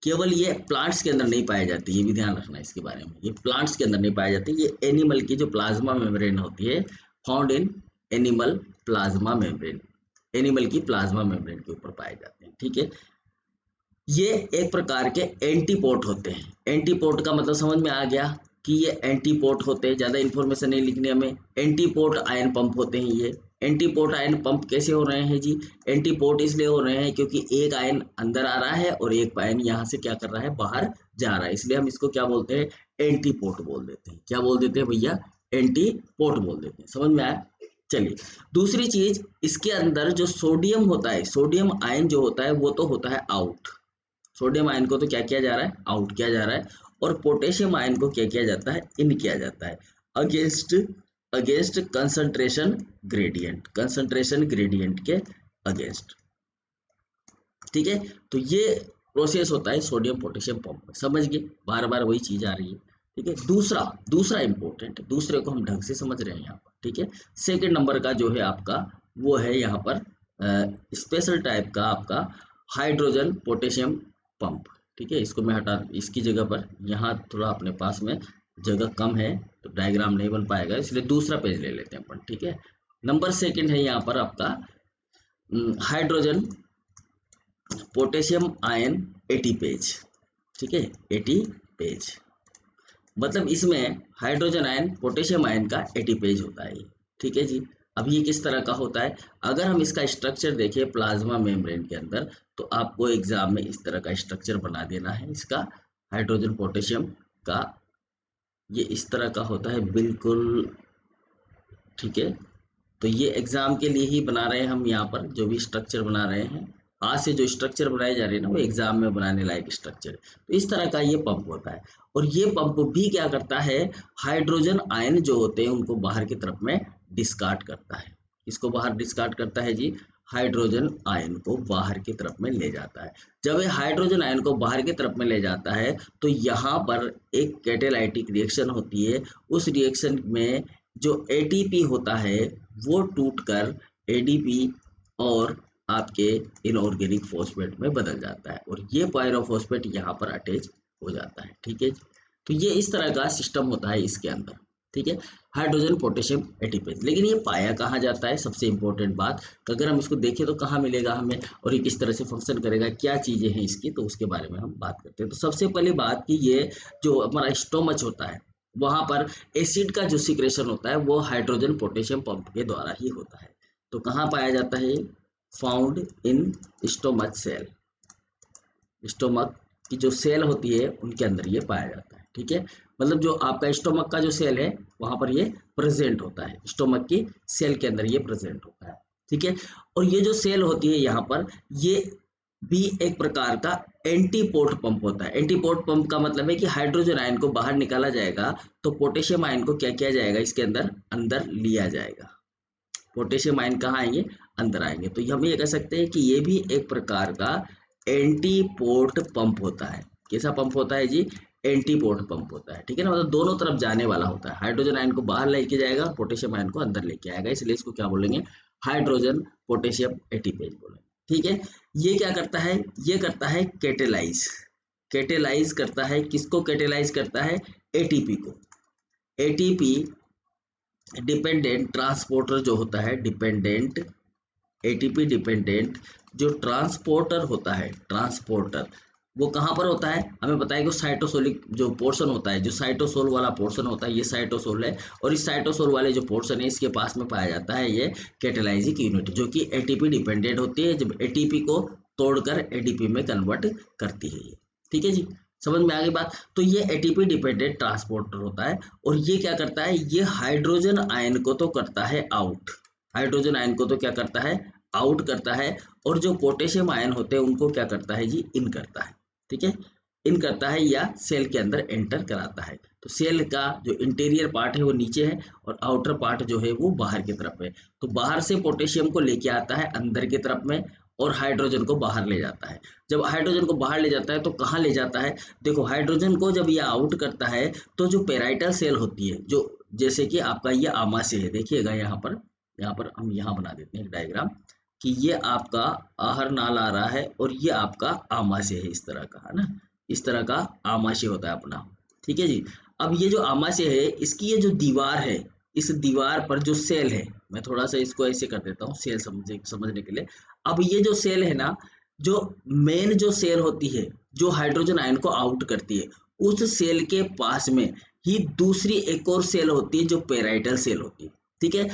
Speaker 1: केवल ये प्लांट्स के अंदर नहीं पाए जाती, ये भी ध्यान रखना है इसके बारे में, ये प्लांट्स के अंदर नहीं पाए जाती, ये एनिमल की जो प्लाज्मा मेम्ब्रेन होती है, found in animal plasma membrane. Animal की प्लाज्मा मेम्ब्रेन के ऊपर पाए जाते हैं। ठीक है, ये एक प्रकार के एंटीपोट होते हैं। एंटीपोट का मतलब समझ में आ गया कि ये एंटीपोट होते हैं, ज़्यादा इन्फॉर्मेशन नहीं लिखनी हमें। एंटीपोट आयन पंप होते हैं ये। एंटीपोट आयन पंप कैसे हो रहे हैं जी? एंटीपोट इसलिए हो रहे हैं क्योंकि एक आयन अंदर आ रहा है और एक आयन यहाँ से क्या कर रहा है, बाहर जा रहा है, इसलिए हम इसको क्या बोलते हैं, एंटीपोट बोल देते हैं। क्या बोल देते हैं भैया? एंटीपोट बोल देते हैं। समझ में आया? चलिए, दूसरी चीज, इसके अंदर जो सोडियम होता है, सोडियम आयन जो होता है वो तो होता है आउट। सोडियम आयन को तो क्या किया जा रहा है, आउट किया जा रहा है, और पोटेशियम आयन को क्या किया जाता है, इन किया जाता है, against against concentration gradient, concentration gradient के अगेंस्ट। ठीक है, तो ये प्रोसेस होता है सोडियम पोटेशियम पंप में। समझ गए? बार बार वही चीज आ रही है। ठीक है, दूसरा दूसरा इंपॉर्टेंट, दूसरे को हम ढंग से समझ रहे हैं यहाँ पर। ठीक है, सेकेंड नंबर का जो है आपका, वो है यहाँ पर स्पेशल टाइप का आपका हाइड्रोजन पोटेशियम पंप। ठीक है, इसको मैं हटा, इसकी जगह पर यहाँ थोड़ा अपने पास में जगह कम है तो डायग्राम नहीं बन पाएगा, इसलिए दूसरा पेज ले लेते हैं अपन। ठीक है, नंबर सेकंड है यहाँ पर आपका हाइड्रोजन पोटेशियम आयन 80 पेज। ठीक है, 80 पेज, मतलब इसमें हाइड्रोजन आयन पोटेशियम आयन का 80 पेज होता है। ठीक है जी, अब ये किस तरह का होता है, अगर हम इसका स्ट्रक्चर देखें प्लाज्मा मेम्ब्रेन के अंदर, तो आपको एग्जाम में इस तरह का स्ट्रक्चर बना देना है इसका, हाइड्रोजन पोटेशियम का। ये इस तरह का होता है बिल्कुल। ठीक है, तो ये एग्जाम के लिए ही बना रहे हैं हम, यहाँ पर जो भी स्ट्रक्चर बना रहे हैं, आज से जो स्ट्रक्चर बनाए जा रहे हैं ना, वो एग्जाम में बनाने लायक स्ट्रक्चर है। तो इस तरह का ये पंप होता है, और ये पंप भी क्या करता है, हाइड्रोजन आयन जो होते हैं उनको बाहर की तरफ में डिस्कार्ड करता है। इसको बाहर डिस्कार्ड करता है जी, हाइड्रोजन आयन को बाहर की तरफ में ले जाता है। जब ये हाइड्रोजन आयन को बाहर की तरफ में ले जाता है, तो यहाँ पर एक कैटालाइटिक रिएक्शन होती है। उस रिएक्शन में जो एटीपी होता है वो टूटकर एडीपी और आपके इनऑर्गेनिक फॉस्फेट में बदल जाता है, और ये पायरोफॉस्फेट यहाँ पर अटैच हो जाता है। ठीक है, तो ये इस तरह का सिस्टम होता है इसके अंदर। ठीक है, हाइड्रोजन पोटेशियम एटीपेज। लेकिन ये पाया कहाँ जाता है, सबसे इंपॉर्टेंट बात, अगर हम इसको देखें तो कहाँ मिलेगा हमें, और ये किस तरह से फंक्शन करेगा, क्या चीजें हैं इसकी, तो उसके बारे में हम बात करते हैं। तो सबसे पहली बात कि ये जो हमारा स्टोमच होता है, वहां पर एसिड का जो सिक्रेशन होता है वो हाइड्रोजन पोटेशियम पंप के द्वारा ही होता है। तो कहाँ पाया जाता है, found in stomach cell. Stomach की जो सेल होती है उनके अंदर ये पाया जाता है। ठीक है, मतलब जो आपका स्टोमक का जो सेल है वहां पर ये प्रेजेंट होता है, स्टोमक की सेल के अंदर ये प्रेजेंट होता है। ठीक है, और ये जो सेल होती है यहाँ पर, ये भी एक प्रकार का एंटीपोट पंप होता है। एंटीपोट पंप का मतलब है कि हाइड्रोजन आयन को बाहर निकाला जाएगा, तो पोटेशियम आयन को क्या किया जाएगा, इसके अंदर अंदर लिया जाएगा। पोटेशियम आयन कहाँ आएंगे, अंदर आएंगे। तो हम ये कह सकते हैं कि ये भी एक प्रकार का एंटीपोट पंप होता है। कैसा पंप होता है जी, एंटीपोट पंप होता है। ठीक है ना, मतलब दोनों तरफ जाने वाला होता है, हाइड्रोजन आयन को बाहर लेके जाएगा, पोटेशियम आयन को अंदर लेके आएगा, इसलिए इसको क्या बोलेंगे, हाइड्रोजन पोटेशियम एटीपेज बोलेंगे। ठीक है, ये क्या करता है, ये करता है कैटेलाइज। कैटेलाइज करता है, किसको कैटेलाइज करता है, एटीपी को। एटीपी डिपेंडेंट ट्रांसपोर्टर जो होता है, डिपेंडेंट एटीपी डिपेंडेंट जो ट्रांसपोर्टर होता है, ट्रांसपोर्टर वो कहाँ पर होता है, हमें पता है कि साइटोसोलिक जो पोर्शन होता है, जो साइटोसोल वाला पोर्शन होता है, ये साइटोसोल है, और इस साइटोसोल वाले जो पोर्शन है इसके पास में पाया जाता है ये कैटेलाइजिक यूनिट, जो कि एटीपी डिपेंडेंट होती है, जब एटीपी को तोड़कर एडीपी में कन्वर्ट करती है ये। ठीक है जी, समझ में आ गई बात। तो ये एटीपी डिपेंडेंट ट्रांसपोर्टर होता है, और ये क्या करता है, ये हाइड्रोजन आयन को तो करता है आउट, हाइड्रोजन आयन को तो क्या करता है, आउट करता है, और जो पोटेशियम आयन होते हैं उनको क्या करता है जी, इन करता है। ठीक है, इन करता है या सेल के अंदर एंटर कराता है। तो सेल का जो इंटीरियर पार्ट है वो नीचे है, और आउटर पार्ट जो है वो बाहर की तरफ है। तो बाहर से पोटेशियम को लेके आता है अंदर की तरफ में, और हाइड्रोजन को बाहर ले जाता है। जब हाइड्रोजन को बाहर ले जाता है तो कहाँ ले जाता है, देखो हाइड्रोजन को जब ये आउट करता है तो जो पेराइटल सेल होती है, जो जैसे कि आपका ये आमाशय है, देखिएगा यहाँ पर हम यहाँ बना देते हैं एक डायग्राम, कि ये आपका आहार नाल आ रहा है और ये आपका आमाशय है, इस तरह का है ना, इस तरह का आमाशय होता है अपना। ठीक है जी, अब ये जो आमाशय है इसकी ये जो दीवार है इस दीवार पर जो सेल है, मैं थोड़ा सा इसको ऐसे कर देता हूँ सेल समझने के लिए। अब ये जो सेल है ना, जो मेन जो सेल होती है जो हाइड्रोजन आयन को आउट करती है, उस सेल के पास में ही दूसरी एक और सेल होती है जो पेराइटल सेल होती है, ठीक है,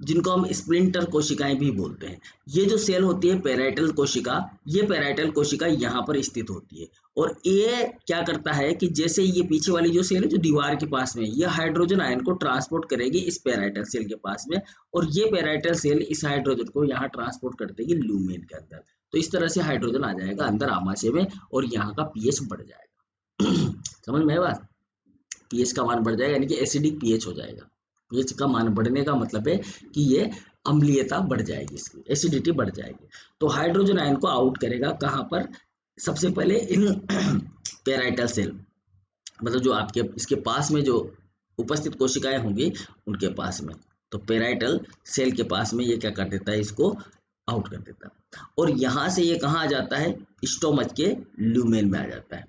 Speaker 1: जिनको हम स्प्लिंटर कोशिकाएं भी बोलते हैं। ये जो सेल होती है पेराइटल कोशिका, ये पेराइटल कोशिका यहाँ पर स्थित होती है। और ये क्या करता है कि जैसे ये पीछे वाली जो सेल है जो दीवार के पास में, ये हाइड्रोजन आयन को ट्रांसपोर्ट करेगी इस पेराइटल सेल के पास में, और ये पेराइटल सेल इस हाइड्रोजन को यहाँ ट्रांसपोर्ट कर देगी ल्यूमेन के अंदर। तो इस तरह से हाइड्रोजन आ जाएगा अंदर आमाशय में और यहाँ का पीएच बढ़ जाएगा। समझ में आया बात? पीएच का मान बढ़ जाएगा, यानी कि एसिडिक पीएच हो जाएगा। पीएच का मान बढ़ने का मतलब है कि ये अम्लीयता बढ़ जाएगी, इसकी एसिडिटी बढ़ जाएगी। तो हाइड्रोजन आयन को आउट करेगा कहाँ पर? सबसे पहले इन पेराइटल सेल, मतलब जो आपके इसके पास में जो उपस्थित कोशिकाएं होंगी उनके पास में। तो पेराइटल सेल के पास में ये क्या कर देता है, इसको आउट कर देता है। और यहाँ से ये कहाँ आ जाता है? स्टोमच के ल्यूमेन में आ जाता है,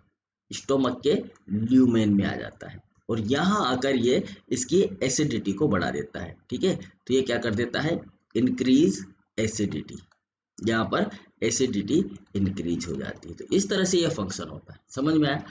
Speaker 1: स्टोमक के ल्यूमेन में आ जाता है। और यहाँ आकर ये इसकी एसिडिटी को बढ़ा देता है, ठीक है। तो ये क्या कर देता है? इंक्रीज एसिडिटी, यहाँ पर एसिडिटी इंक्रीज हो जाती है। तो इस तरह से ये फंक्शन होता है। समझ में आया?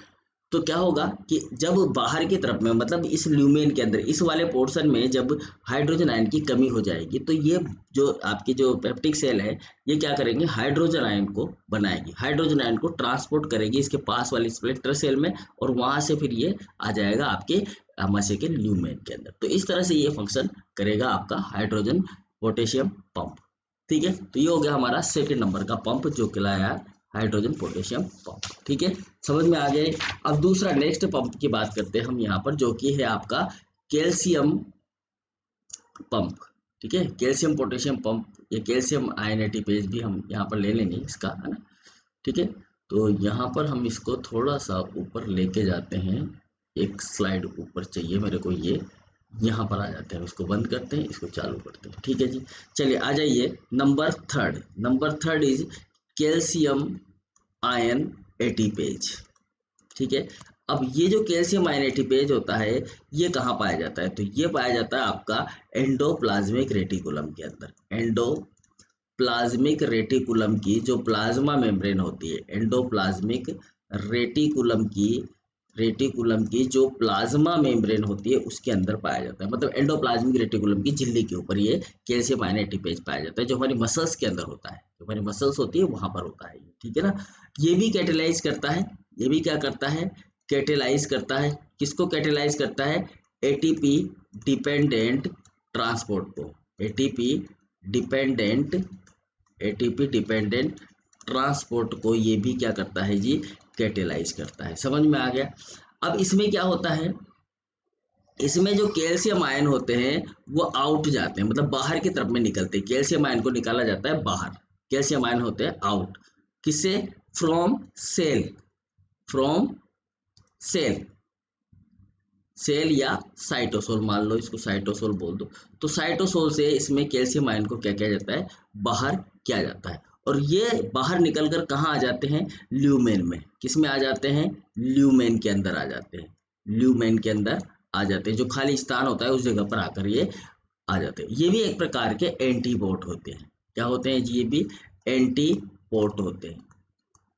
Speaker 1: तो क्या होगा कि जब बाहर की तरफ में, मतलब इस ल्यूमेन के अंदर इस वाले पोर्शन में जब हाइड्रोजन आयन की कमी हो जाएगी, तो ये जो आपकी जो पेप्टिक सेल है ये क्या करेंगे? हाइड्रोजन आयन को बनाएगी, हाइड्रोजन आयन को ट्रांसपोर्ट करेगी इसके पास वाली स्प्लिंटर सेल में, और वहां से फिर ये आ जाएगा आपके आमाशय के ल्यूमेन के अंदर। तो इस तरह से ये फंक्शन करेगा आपका हाइड्रोजन पोटेशियम पंप, ठीक है। तो ये हो गया हमारा सेकेंड नंबर का पंप जो कहलाया हाइड्रोजन पोटेशियम पंप, ठीक है। समझ में आ गए? अब दूसरा नेक्स्ट पंप की बात करते हैं हम यहाँ पर, जो कि है आपका कैल्शियम पंप, ठीक है। कैल्शियम पोटेशियम पंप, ये कैल्शियम आयन एटीपेज भी हम यहाँ पर ले लेंगे इसका, है ना, ठीक है। तो यहाँ पर हम इसको थोड़ा सा ऊपर लेके जाते हैं, एक स्लाइड ऊपर चाहिए मेरे को, ये यहाँ पर आ जाते हैं। इसको बंद करते हैं, इसको चालू करते हैं, ठीक है जी। चलिए आ जाइए number third. Number third is calcium ion ATPase, ठीक है। अब ये जो कैल्शियम आयन एटीपेज होता है ये कहाँ पाया जाता है? तो ये पाया जाता है आपका एंडोप्लाज्मिक रेटिकुलम के अंदर। एंडोप्लाज्मिक रेटिकुलम की जो प्लाज्मा मेम्ब्रेन होती है, एंडोप्लाज्मिक रेटिकुलम की जो प्लाज्मा मेम्ब्रेन होती है उसके अंदर पाया जाता है। मतलब एंडोप्लाज्मिक रेटिकुलम की झिल्ली के ऊपर ये कैल्शियम आयन एटीपेज पाया जाता है, जो हमारी मसल्स के अंदर होता है, जो हमारी मसल्स होती है वहां पर होता है, ठीक है ना। ये भी कैटेलाइज करता है, ये भी क्या करता है? कैटेलाइज करता है। किसको कैटेलाइज करता है? एटीपी डिपेंडेंट ट्रांसपोर्ट को, एटीपी डिपेंडेंट ट्रांसपोर्ट को ये भी क्या करता है जी? कैटेलाइज करता है। समझ में आ गया? अब इसमें क्या होता है, इसमें जो कैल्शियम आयन होते हैं वो आउट जाते हैं, मतलब बाहर की तरफ में निकलते हैं। कैल्शियम आयन को निकाला जाता है बाहर, कैल्शियम आयन होते हैं आउट। किससे? फ्रॉम सेल या साइटोसोल, मान लो इसको साइटोसोल बोल दो। तो साइटोसोल से इसमें कैल्शियम आयन को क्या किया जाता है? बाहर किया जाता है। और ये बाहर निकलकर कहाँ आ जाते हैं? ल्यूमेन में। किस में आ जाते हैं? ल्यूमेन के अंदर आ जाते हैं, ल्यूमेन के अंदर आ जाते हैं। जो खाली स्थान होता है उस जगह पर आकर ये आ जाते हैं। ये भी एक प्रकार के एंटीपोट होते हैं। क्या होते हैं जी? ये भी एंटीपोट होते हैं,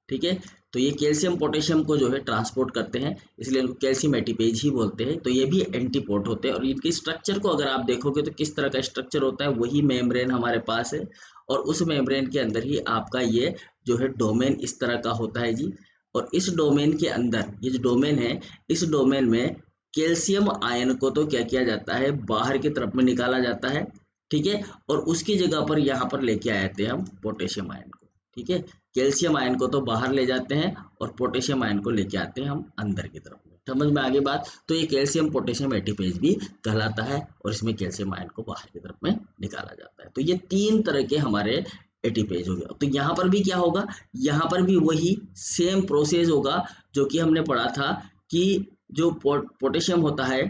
Speaker 1: ठीक है। तो ये कैल्शियम पोटेशियम को जो है ट्रांसपोर्ट करते हैं, इसलिए इनको कैल्शियम एटीपेज ही बोलते हैं। तो ये भी एंटीपोट होते हैं। और इनकी स्ट्रक्चर को अगर आप देखोगे तो किस तरह का स्ट्रक्चर होता है, वही मेम्ब्रेन हमारे पास है, और उस मेम्ब्रेन के अंदर ही आपका ये जो है डोमेन इस तरह का होता है जी। और इस डोमेन के अंदर, ये जो डोमेन है, इस डोमेन में कैल्शियम आयन को तो क्या किया जाता है? बाहर की तरफ में निकाला जाता है, ठीक है। और उसकी जगह पर यहाँ पर लेके आए थे हम पोटेशियम आयन को, ठीक है। कैल्शियम आयन को तो बाहर ले जाते हैं और पोटेशियम आयन को लेके आते हैं हम अंदर की तरफ में। समझ में आगे बात? तो ये कैल्शियम पोटेशियम एटीपेज भी कहलाता है, और इसमें कैल्शियम आयन को बाहर की तरफ में निकाला जाता है। तो ये तीन तरह के हमारे एटीपेज हो गया। तो यहाँ पर भी क्या होगा? यहाँ पर भी वही सेम प्रोसेस होगा जो कि हमने पढ़ा था कि जो पोटेशियम होता है,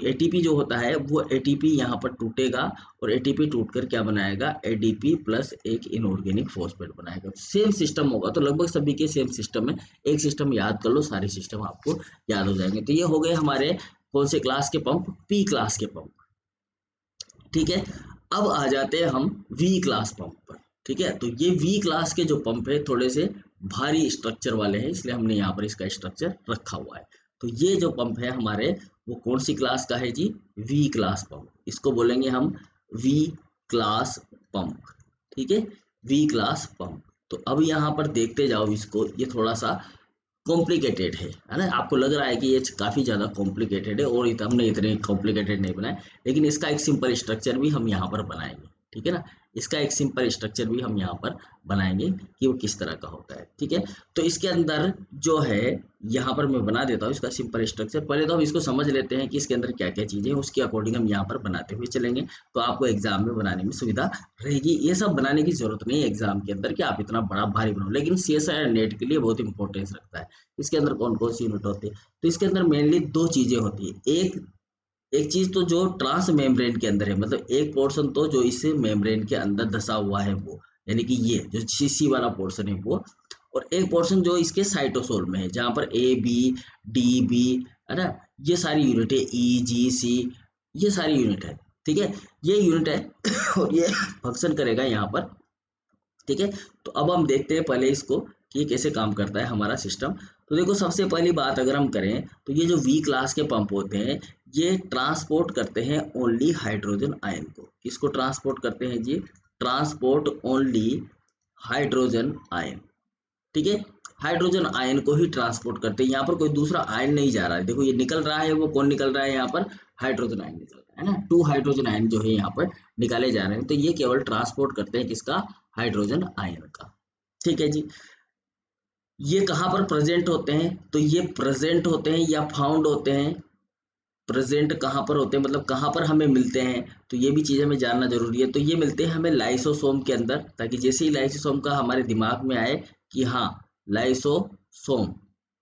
Speaker 1: एटीपी जो होता है वो एटीपी यहाँ पर टूटेगा, और एटीपी टूटकर क्या बनाएगा? एडीपी प्लस एक इनऑर्गेनिक फॉस्फेट बनाएगा। सेम सिस्टम होगा। तो लगभग सभी के सेम सिस्टम है। एक सिस्टम याद कर लो, सारे सिस्टम आपको याद हो जाएंगे। तो ये हो गए हमारे कौन से क्लास के पंप? पी क्लास के पंप, ठीक है। अब आ जाते हैं हम वी क्लास पंप पर। ठीक है, तो ये वी क्लास के जो पंप है थोड़े से भारी स्ट्रक्चर वाले हैं, इसलिए हमने यहाँ पर इसका स्ट्रक्चर रखा हुआ है। तो ये जो पंप है हमारे, वो कौन सी क्लास का है जी? We class pump. इसको बोलेंगे हम वी क्लास पंप। ठीक है, वी क्लास पंप। तो अब यहाँ पर देखते जाओ इसको, ये थोड़ा सा कॉम्प्लिकेटेड है ना? आपको लग रहा है कि ये काफ़ी ज़्यादा कॉम्प्लिकेटेड है, और हमने इतने कॉम्प्लिकेटेड नहीं बनाए, लेकिन इसका एक सिंपल स्ट्रक्चर भी हम यहाँ पर बनाएंगे। ठीक है ना, इसका एक सिंपल स्ट्रक्चर भी हम यहाँ पर बनाएंगे कि वो किस तरह का होता है। ठीक है, तो इसके अंदर जो है, यहाँ पर मैं बना देता हूँ इसका सिंपल स्ट्रक्चर। पहले तो हम इसको समझ लेते हैं कि इसके अंदर क्या क्या चीज़ें हैं, उसके अकॉर्डिंग हम यहाँ पर बनाते हुए चलेंगे, तो आपको एग्जाम में बनाने में सुविधा रहेगी। ये सब बनाने की जरूरत नहीं है एग्जाम के अंदर कि आप इतना बड़ा भारी बनाओ, लेकिन CSI और नेट के लिए बहुत इंपॉर्टेंस रखता है। इसके अंदर कौन कौन सी यूनिट होती है? तो इसके अंदर मेनली दो चीजें होती है। एक चीज तो जो ट्रांस मेम्ब्रेन के अंदर है, मतलब एक पोर्शन तो जो इस मेम्ब्रेन के अंदर धसा हुआ है वो, यानी कि ये जो सी वाला पोर्शन है वो, और एक पोर्शन जो इसके साइटोसोल में है, जहां पर A B D B, है ना, ये सारी यूनिट है, E G C, ये सारी यूनिट है। ठीक है, ये यूनिट है और ये फंक्शन करेगा यहाँ पर। ठीक है, तो अब हम देखते हैं पहले इसको कि ये कैसे काम करता है हमारा सिस्टम। तो देखो, सबसे पहली बात अगर हम करें तो ये जो वी क्लास के पंप होते हैं, ये ट्रांसपोर्ट करते हैं ओनली हाइड्रोजन आयन को। किसको ट्रांसपोर्ट करते हैं जी? Transport only hydrogen ion. ठीक है, हाइड्रोजन आयन को ही ट्रांसपोर्ट करते हैं, यहाँ पर कोई दूसरा आयन नहीं जा रहा है। देखो ये निकल रहा है, वो कौन निकल रहा है? यहाँ पर हाइड्रोजन आयन निकल रहा है ना, 2 हाइड्रोजन आयन जो है यहाँ पर निकाले जा रहे हैं। तो ये केवल ट्रांसपोर्ट करते हैं किसका? हाइड्रोजन आयन का। ठीक है जी, ये कहाँ पर प्रेजेंट होते हैं? तो ये प्रेजेंट होते हैं या फाउंड होते हैं? प्रेजेंट कहाँ पर होते हैं, मतलब कहाँ पर हमें मिलते हैं? तो ये भी चीज़ हमें जानना जरूरी है। तो ये मिलते हैं हमें लाइसोसोम के अंदर, ताकि जैसे ही लाइसोसोम का हमारे दिमाग में आए कि हाँ लाइसोसोम।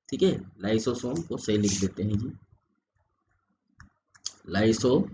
Speaker 1: ठीक है, लाइसोसोम को सही लिख देते हैं जी, लाइसोसोम।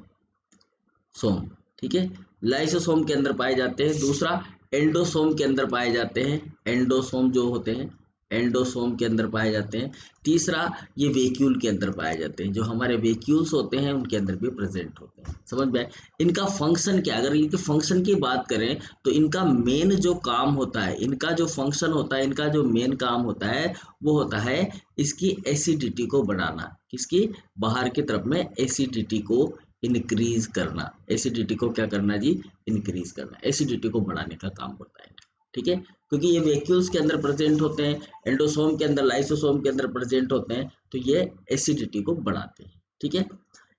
Speaker 1: ठीक है, लाइसोसोम के अंदर पाए जाते हैं। दूसरा, एंडोसोम के अंदर पाए जाते हैं, एंडोसोम जो होते हैं, एंडोसोम के अंदर पाए जाते हैं। तीसरा, ये वेक्यूल के अंदर पाए जाते हैं, जो हमारे वेक्यूल्स होते हैं उनके अंदर भी प्रेजेंट होते हैं। समझ में आए? इनका फंक्शन क्या? अगर इनके फंक्शन की बात करें तो इनका मेन जो काम होता है, इनका जो फंक्शन होता है, इनका जो मेन काम होता है, वो होता है इसकी एसिडिटी को बढ़ाना। किसकी? बाहर की तरफ में एसिडिटी को इंक्रीज करना। एसिडिटी को क्या करना जी? इंक्रीज करना, एसिडिटी को बढ़ाने का काम होता है। ठीक है, क्योंकि ये वेक्यूल्स के अंदर प्रेजेंट होते हैं, एंडोसोम के अंदर, लाइसोसोम के अंदर प्रेजेंट होते हैं, तो ये एसिडिटी को बढ़ाते हैं। ठीक है,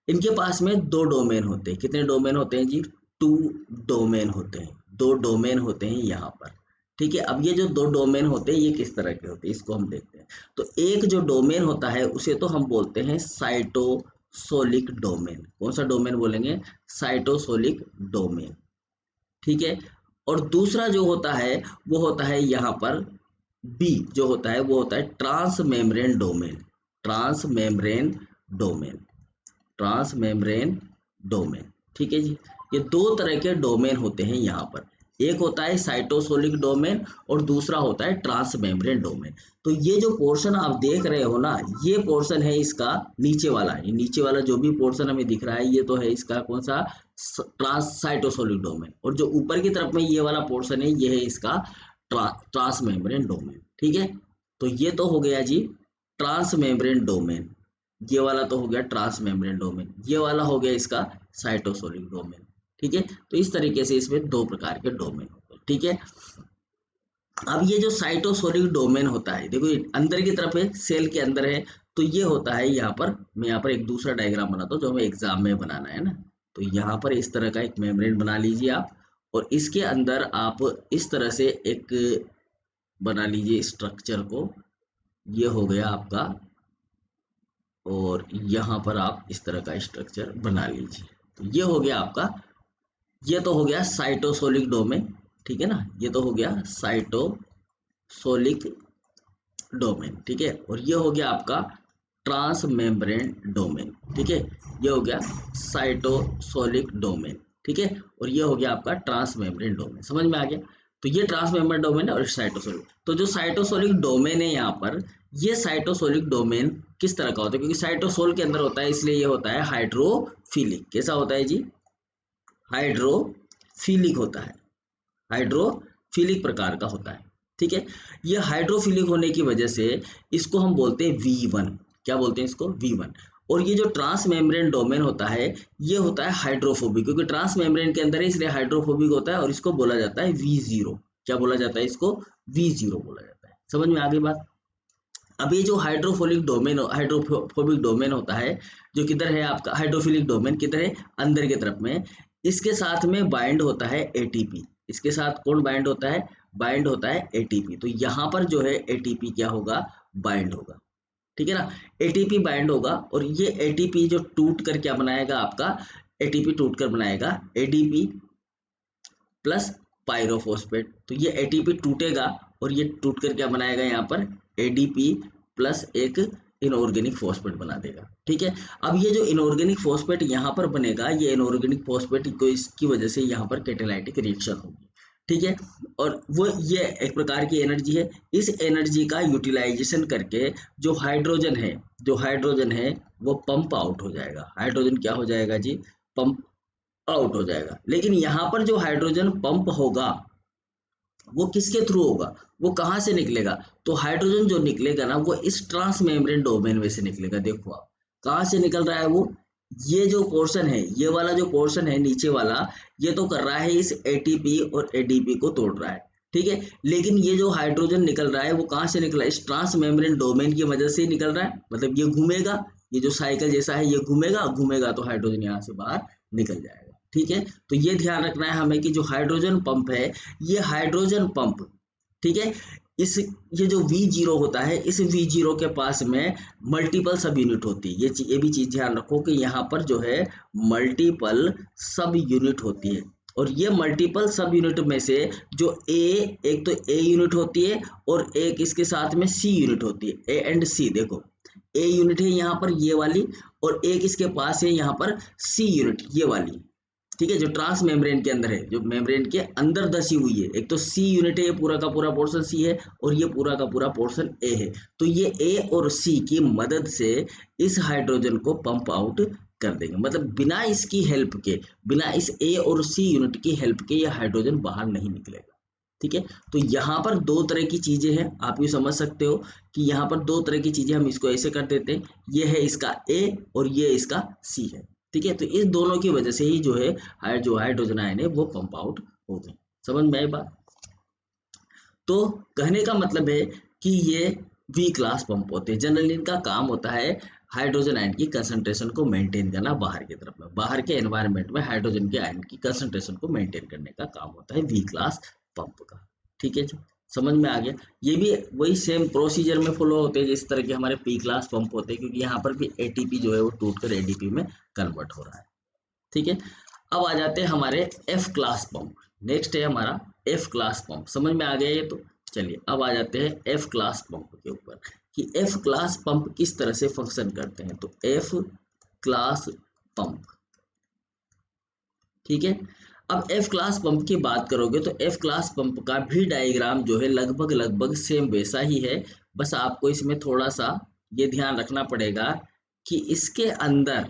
Speaker 1: इनके पास में 2 डोमेन होते हैं। कितने डोमेन होते हैं जी? 2 डोमेन होते हैं, 2 डोमेन होते हैं यहाँ पर। ठीक है, अब ये जो 2 डोमेन होते हैं, ये किस तरह के होते हैं इसको हम देखते हैं। तो एक जो डोमेन होता है उसे तो हम बोलते हैं साइटोसोलिक डोमेन। कौन सा डोमेन बोलेंगे? Cytosolic domain. ठीक है, और दूसरा जो होता है वो होता है यहाँ पर बी, जो होता है वो होता है transmembrane domain. Transmembrane domain, transmembrane domain. ठीक है जी, ये 2 तरह के डोमेन होते हैं यहाँ पर। एक होता है साइटोसोलिक डोमेन और दूसरा होता है ट्रांस मेम्ब्रेन डोमेन। तो ये जो पोर्शन आप देख रहे हो ना, ये पोर्शन है इसका नीचे वाला। ये नीचे वाला जो भी पोर्शन हमें दिख रहा है, ये तो है इसका कौन सा? Trans cytosolic domain. और जो ऊपर की तरफ में ये वाला पोर्शन है, ये है इसका ट्रांस मेम्ब्रेन डोमेन। ठीक है, तो ये तो हो गया जी ट्रांस मेम्ब्रेन डोमेन, ये वाला तो हो गया ट्रांस मेम्ब्रेन डोमेन, ये वाला हो गया इसका साइटोसोलिक डोमेन। ठीक है, तो इस तरीके से इसमें 2 प्रकार के डोमेन होते हैं। ठीक है, अब ये जो साइटोसोलिक डोमेन होता है, देखो ये अंदर की तरफ है, सेल के अंदर है, तो ये होता है यहाँ पर। मैं यहाँ पर एक दूसरा डायग्राम बनाता हूँ जो हमें एग्जाम में बनाना है ना। तो यहाँ पर इस तरह का एक मेम्ब्रेन बना लीजिए आप, और इसके अंदर आप इस तरह से एक बना लीजिए स्ट्रक्चर को। ये हो गया आपका, और यहाँ पर आप इस तरह का स्ट्रक्चर बना लीजिए। तो ये हो गया आपका, ये तो हो गया साइटोसोलिक डोमेन। ठीक है ना, ये तो हो गया साइटोसोलिक डोमेन। ठीक है, और ये हो गया आपका ट्रांस मेम्ब्रेन डोमेन। ठीक है, ये हो गया साइटोसोलिक डोमेन। ठीक है, और ये हो गया आपका ट्रांस मेम्ब्रेन डोमेन। समझ में आ गया? तो ये ट्रांस मेम्ब्रेन डोमेन है और साइटोसोलिक। तो जो साइटोसोलिक डोमेन है यहाँ पर, ये साइटोसोलिक डोमेन किस तरह का होता है? क्योंकि साइटोसोल के अंदर होता है, इसलिए ये होता है हाइड्रोफिलिक। कैसा होता है जी? हाइड्रोफिलिक होता है, हाइड्रोफिलिक प्रकार का होता है। ठीक है, ये हाइड्रोफिलिक होने की वजह से इसको हम बोलते हैं V1। क्या बोलते हैं इसको? V1। और ये जो ट्रांस मेम्ब्रेन डोमेन होता है ये होता है हाइड्रोफोबिक, क्योंकि ट्रांस मेम्ब्रेन के अंदर है इसलिए हाइड्रोफोबिक होता है, और इसको बोला जाता है V0। क्या बोला जाता है इसको? V0 बोला जाता है। समझ में आ गई बात? अब ये जो हाइड्रोफोबिक डोमेन होता है, जो किधर है आपका हाइड्रोफिलिक डोमेन, किधर है? अंदर की तरफ में। इसके साथ में बाइंड होता है एटीपी। इसके साथ कौन बाइंड होता है? बाइंड होता है एटीपी। तो यहाँ पर जो है एटीपी क्या होगा? बाइंड होगा। ठीक है ना, एटीपी बाइंड होगा, और ये एटीपी जो टूट कर क्या बनाएगा आपका? एटीपी टूट कर बनाएगा एडीपी प्लस पायरोफॉस्फेट। तो ये एटीपी टूटेगा और ये टूट कर क्या बनाएगा? यहाँ पर एडीपी प्लस एक इनऑर्गेनिक फॉस्फेट बना देगा। ठीक है, अब ये जो इनऑर्गेनिक फॉस्फेट यहाँ पर बनेगा, ये इनऑर्गेनिक फॉस्फेट को इसकी वजह से यहाँ पर कैटालाइटिक रिएक्शन होगी। ठीक है, और वो ये एक प्रकार की एनर्जी है। इस एनर्जी का यूटिलाइजेशन करके जो हाइड्रोजन है वो पंप आउट हो जाएगा। हाइड्रोजन क्या हो जाएगा जी? पंप आउट हो जाएगा। लेकिन यहाँ पर जो हाइड्रोजन पंप होगा वो किसके थ्रू होगा? वो कहाँ से निकलेगा? तो हाइड्रोजन जो निकलेगा ना वो इस ट्रांस मेम्ब्रेन डोमेन में से निकलेगा। देखो आप कहाँ से निकल रहा है वो? ये जो पोर्शन है, ये वाला जो पोर्शन है नीचे वाला, ये तो कर रहा है इस एटीपी और एडीपी को तोड़ रहा है। ठीक है, लेकिन ये जो हाइड्रोजन निकल रहा है वो कहाँ से निकला? इस ट्रांस मेम्ब्रेन डोमेन की वजह से निकल रहा है। मतलब ये घूमेगा, ये जो साइकिल जैसा है ये घूमेगा तो हाइड्रोजन यहाँ से बाहर निकल जाएगा। ठीक है, तो ये ध्यान रखना है हमें कि जो हाइड्रोजन पंप है, ये हाइड्रोजन पंप, ठीक है, इस ये जो V0 होता है, इस V0 के पास में मल्टीपल सब यूनिट होती है। ये भी चीज ध्यान रखो कि यहाँ पर जो है मल्टीपल सब यूनिट होती है, और ये मल्टीपल सब यूनिट में से जो एक तो ए यूनिट होती है और एक इसके साथ में सी यूनिट होती है। ए एंड सी, देखो ए यूनिट है यहाँ पर ये वाली, और एक इसके पास है यहाँ पर सी यूनिट ये वाली। ठीक है, जो ट्रांस मेम्ब्रेन के अंदर है, जो मेम्ब्रेन के अंदर धसी हुई है, एक तो सी यूनिट है, ये पूरा का पूरा पोर्शन सी है, और ये पूरा का पूरा पोर्शन ए है। तो ये ए और सी की मदद से इस हाइड्रोजन को पंप आउट कर देंगे। मतलब बिना इसकी हेल्प के, बिना इस ए और सी यूनिट की हेल्प के ये हाइड्रोजन बाहर नहीं निकलेगा। ठीक है, तो यहाँ पर दो तरह की चीजें हैं, आप ये समझ सकते हो कि यहाँ पर दो तरह की चीजें, हम इसको ऐसे कर देते हैं, ये है इसका ए और ये इसका सी है। ठीक है, तो इस दोनों की वजह से ही जो है जो हाइड्रोजन आयन है वो पंप आउट होते हैं। समझ में आई बात? तो कहने का मतलब है कि ये वी क्लास पंप होते हैं। जनरली इनका काम होता है हाइड्रोजन आयन की कंसंट्रेशन को मेंटेन करना बाहर की तरफ में, बाहर के एनवायरनमेंट में हाइड्रोजन के आयन की कंसंट्रेशन को मेंटेन करने का काम होता है वी क्लास पंप का। ठीक है जी, समझ में आ गया? ये भी वही सेम प्रोसीजर में फॉलो होते हैं जिस तरह के हमारे पी क्लास पंप होते हैं, क्योंकि यहाँ पर भी एटीपी जो है वो टूटकर एडीपी में कन्वर्ट हो रहा है। ठीक है, अब आ जाते हैं हमारे एफ क्लास पंप। नेक्स्ट है हमारा एफ क्लास पंप। समझ में आ गया ये? तो चलिए अब आ जाते हैं एफ क्लास पंप के ऊपर कि एफ क्लास पंप किस तरह से फंक्शन करते हैं। तो एफ क्लास पंप, ठीक है, अब एफ क्लास पंप की बात करोगे तो एफ क्लास पंप का भी डायग्राम जो है लगभग सेम वैसा ही है। बस आपको इसमें थोड़ा सा ये ध्यान रखना पड़ेगा कि इसके अंदर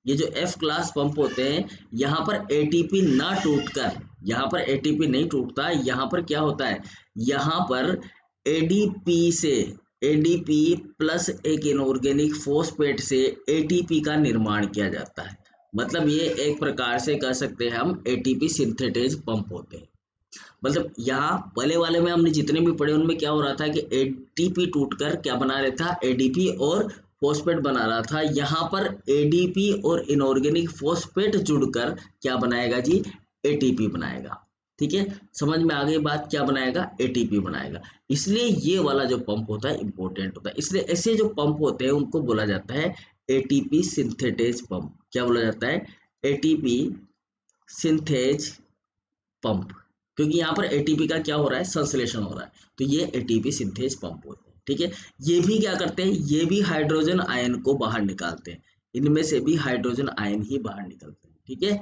Speaker 1: ये जो एफ क्लास पंप होते हैं, यहाँ पर एटीपी ना टूटकर, यहाँ पर एटीपी नहीं टूटता, यहाँ पर क्या होता है, यहाँ पर एडीपी से, एडीपी प्लस एक इनऑर्गेनिक फॉस्फेट से एटीपी का निर्माण किया जाता है। मतलब ये एक प्रकार से कह सकते हैं हम एटीपी सिंथेटेज पंप होते हैं। मतलब यहाँ पहले वाले में हमने जितने भी पढ़े उनमें क्या हो रहा था कि एटीपी टूटकर क्या बना रहा था, एडीपी और फॉस्फेट बना रहा था। यहाँ पर एडीपी और इनऑर्गेनिक फॉस्फेट जुड़कर क्या बनाएगा जी, एटीपी बनाएगा। ठीक है, समझ में आ गई बात? क्या बनाएगा, एटीपी बनाएगा। इसलिए ये वाला जो पंप होता है इंपॉर्टेंट होता है। इसलिए ऐसे जो पंप होते हैं उनको बोला जाता है एटीपी सिंथेटेज पंप। क्या बोला जाता है, एटीपी सिंथेज पंप, क्योंकि यहाँ पर एटीपी का क्या हो रहा है, संश्लेषण हो रहा है। तो ये एटीपी सिंथेज पंप होते हैं। ठीक है, ये भी क्या करते हैं, ये भी हाइड्रोजन आयन को बाहर निकालते हैं। इनमें से भी हाइड्रोजन आयन ही बाहर निकलते हैं। ठीक है,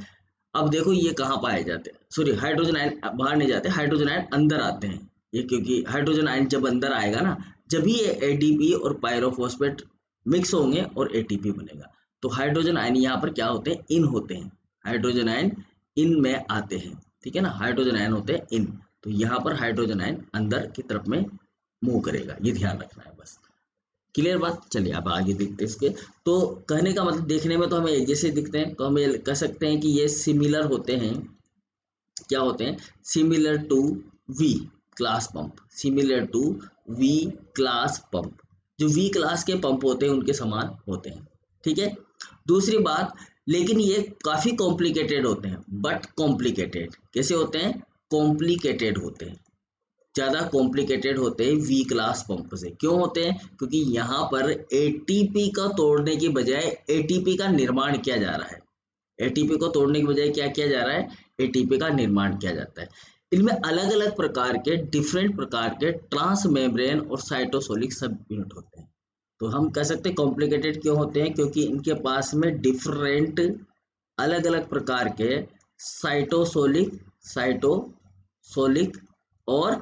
Speaker 1: अब देखो ये कहाँ पाए जाते हैं, सॉरी हाइड्रोजन आयन बाहर नहीं जाते, हाइड्रोजन आयन अंदर आते हैं। ये क्योंकि हाइड्रोजन आयन जब अंदर आएगा ना, जब ही एडीपी और पायरोफॉस्फेट मिक्स होंगे और एटीपी बनेगा। तो हाइड्रोजन आयन यहाँ पर क्या होते हैं, इन होते हैं। हाइड्रोजन आयन इन में आते हैं, ठीक है ना, हाइड्रोजन आयन होते हैं इन, तो यहाँ पर हाइड्रोजन आयन अंदर की तरफ में मूव करेगा, ये ध्यान रखना है बस। क्लियर बात। चलिए अब आगे देखते हैं इसके। तो कहने का मतलब देखने में तो हमें जैसे दिखते हैं, तो हम ये कह सकते हैं कि ये सिमिलर होते हैं, क्या होते हैं, similar to V class pump, similar to V class pump, जो वी क्लास के पंप होते हैं उनके समान होते हैं, ठीक है। दूसरी बात, लेकिन ये काफी कॉम्प्लिकेटेड होते हैं, बट कॉम्प्लिकेटेड कैसे होते हैं, कॉम्प्लिकेटेड होते हैं, ज़्यादा कॉम्प्लिकेटेड होते हैं वी क्लास पंप से। क्यों होते हैं, क्योंकि यहाँ पर एटीपी का तोड़ने की बजाय एटीपी का निर्माण किया जा रहा है, एटीपी को तोड़ने की बजाय क्या किया जा रहा है, एटीपी का निर्माण किया जाता है। इनमें अलग अलग प्रकार के डिफरेंट प्रकार के ट्रांस मेम्ब्रेन और साइटोसोलिक सब यूनिट होते हैं। तो हम कह सकते हैं कॉम्प्लिकेटेड क्यों होते हैं, क्योंकि इनके पास में डिफरेंट अलग अलग प्रकार के साइटोसोलिक साइटोसोलिक और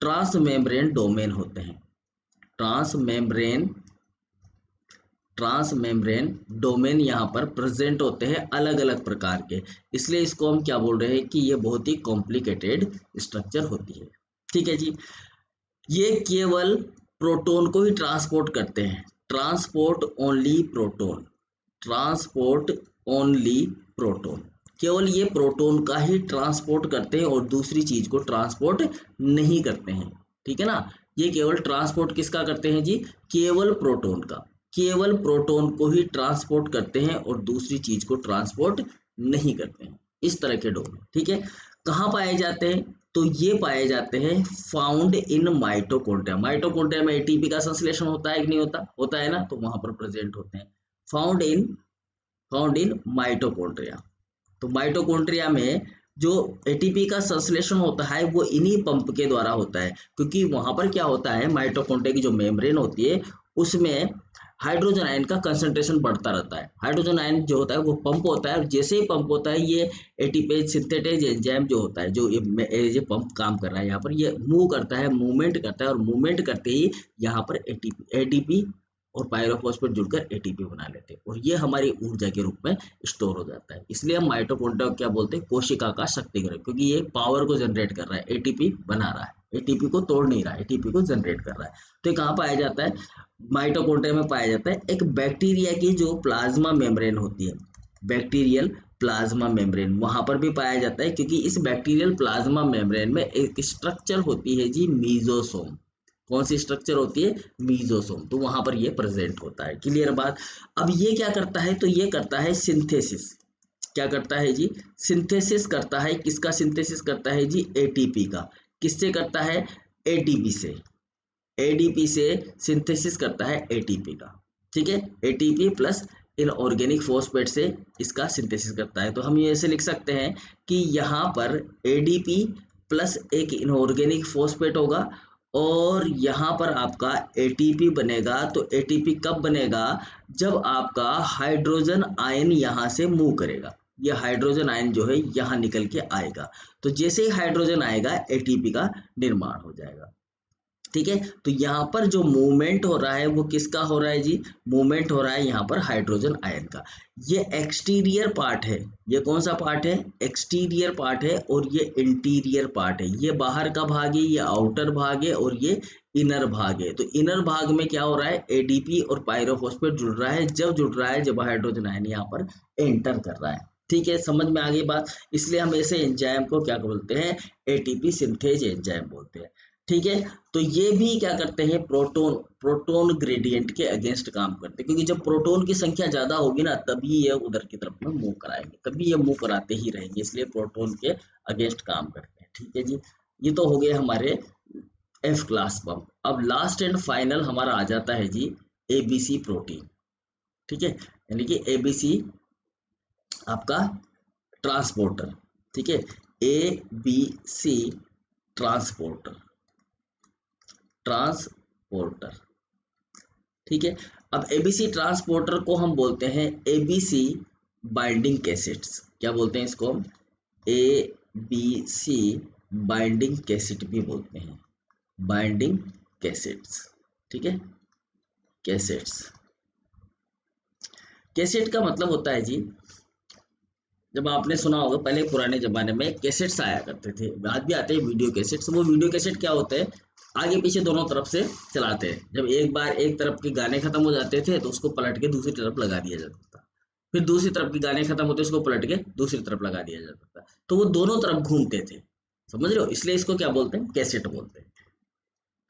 Speaker 1: ट्रांस मेम्ब्रेन डोमेन होते हैं। Transmembrane transmembrane domain यहाँ पर प्रेजेंट होते हैं अलग अलग प्रकार के, इसलिए इसको हम क्या बोल रहे हैं कि ये बहुत ही कॉम्प्लिकेटेड स्ट्रक्चर होती है, ठीक है जी। ये केवल प्रोटॉन को ही ट्रांसपोर्ट करते हैं, transport only proton, transport only proton, केवल ये प्रोटॉन का ही ट्रांसपोर्ट करते हैं और दूसरी चीज को ट्रांसपोर्ट नहीं करते हैं, ठीक है ना। ये केवल ट्रांसपोर्ट किसका करते हैं जी, केवल प्रोटॉन का, केवल प्रोटॉन को ही ट्रांसपोर्ट करते हैं और दूसरी चीज को ट्रांसपोर्ट नहीं करते हैं, इस तरह के डोमेन, ठीक है। कहाँ पाए जाते हैं, तो ये पाए जाते हैं फाउंड इन माइटोकॉन्ड्रिया, माइटोकॉन्ड्रिया में एटीपी का संश्लेषण होता है कि नहीं होता, होता है ना, तो वहां पर प्रेजेंट होते हैं, फाउंड इन माइटोकॉन्ड्रिया। तो माइटोकॉन्ड्रिया में जो एटीपी का संश्लेषण होता है वो इन्हीं पंप के द्वारा होता है, क्योंकि वहां पर क्या होता है, माइटोकॉन्ड्रिया की जो मेम्ब्रेन होती है उसमें हाइड्रोजन आयन का कंसंट्रेशन बढ़ता रहता है, हाइड्रोजन आयन जो होता है वो पंप होता है, और जैसे ही पंप होता है ये एटीपेज सिंथेटेज एंजाइम जो होता है, जो ये पंप काम कर रहा है यहाँ पर, ये मूव करता है, मूवमेंट करता है, और मूवमेंट करते ही यहाँ पर एटीपी और पायरोफॉस्फेट जुड़कर एटीपी बना लेते हैं, और ये हमारी ऊर्जा के रूप में स्टोर हो जाता है। इसलिए हम माइटोकॉन्ड्रिया को क्या बोलते हैं, कोशिका का शक्तिगृह, क्योंकि ये पावर को जनरेट कर रहा है, एटीपी बना रहा है, एटीपी को तोड़ नहीं रहा है, एटीपी को जनरेट कर रहा है। तो ये कहाँ पाया जाता है, माइटोकॉन्ड्रिया में पाया जाता है। एक बैक्टीरिया की जो प्लाज्मा मेम्ब्रेन होती है, बैक्टीरियल प्लाज्मा मेम्ब्रेन, वहां पर भी पाया जाता है, क्योंकि इस बैक्टीरियल प्लाज्मा मेम्ब्रेन में एक स्ट्रक्चर होती है जी, मीजोसोम। कौन सी स्ट्रक्चर होती है, मीजोसोम, तो वहां पर ये प्रेजेंट होता है। क्लियर बात। अब ये क्या करता है, तो ये करता है सिंथेसिस, क्या करता है जी, सिंथेसिस करता है, किसका सिंथेसिस करता है जी, एटीपी का। किससे करता है, एटीपी से, एडीपी से सिंथेसिस करता है एटीपी का, ठीक है, एटीपी प्लस इनऑर्गेनिक फॉस्फेट से इसका सिंथेसिस करता है। तो हम ये ऐसे लिख सकते हैं कि यहाँ पर एडीपी प्लस एक इनऑर्गेनिक फॉस्फेट होगा, और यहाँ पर आपका एटीपी बनेगा। तो एटीपी कब बनेगा, जब आपका हाइड्रोजन आयन यहाँ से मूव करेगा, ये हाइड्रोजन आयन जो है यहाँ निकल के आएगा, तो जैसे ही हाइड्रोजन आएगा एटीपी का निर्माण हो जाएगा, ठीक है। तो यहाँ पर जो मूवमेंट हो रहा है वो किसका हो रहा है जी, मूवमेंट हो रहा है यहाँ पर हाइड्रोजन आयन का। ये एक्सटीरियर पार्ट है, ये कौन सा पार्ट है, एक्सटीरियर पार्ट है, और ये इंटीरियर पार्ट है, ये बाहर का भाग है, ये आउटर भाग है, और ये इनर भाग है। तो इनर भाग में क्या हो रहा है, एडीपी और पायरोफॉस्फेट जुड़ रहा है, जब जुड़ रहा है जब हाइड्रोजन आयन यहाँ पर एंटर कर रहा है, ठीक है, समझ में आ गई बात। इसलिए हम ऐसे एंजाइम को क्या बोलते हैं, एटीपी सिंथेज एंजाइम बोलते हैं, ठीक है। तो ये भी क्या करते हैं, प्रोटोन ग्रेडियंट के अगेंस्ट काम करते हैं, क्योंकि जब प्रोटोन की संख्या ज्यादा होगी ना तभी ये उधर की तरफ में मूव कराएंगे, कभी ये मूव कराते ही रहेंगे, इसलिए प्रोटोन के अगेंस्ट काम करते हैं, ठीक है जी। ये तो हो गए हमारे एफ क्लास पंप। अब लास्ट एंड फाइनल हमारा आ जाता है जी एबीसी प्रोटीन, ठीक है, यानी कि एबीसी आपका ट्रांसपोर्टर, ठीक है, एबीसी ट्रांसपोर्टर, ट्रांसपोर्टर, ठीक है। अब एबीसी ट्रांसपोर्टर को हम बोलते हैं एबीसी बाइंडिंग कैसेट्स, क्या बोलते हैं इसको हम, एबीसी बाइंडिंग कैसेट भी बोलते हैं, बाइंडिंग कैसेट्स, ठीक है, कैसेट्स। कैसेट का मतलब होता है जी जब आपने सुना होगा पहले पुराने जमाने में कैसेट्स आया करते थे, आज भी आते हैं वीडियो कैसेट्स। वो वीडियो कैसेट क्या होते हैं, आगे पीछे दोनों तरफ से चलाते हैं। जब एक बार एक तरफ के गाने खत्म हो जाते थे तो उसको पलट के दूसरी तरफ लगा दिया जाता था, फिर दूसरी तरफ के गाने खत्म होते उसको पलट के दूसरी तरफ लगा दिया जाता था, तो वो दोनों तरफ घूमते थे, समझ रहे हो, इसलिए इसको क्या बोलते हैं, कैसेट बोलते हैं।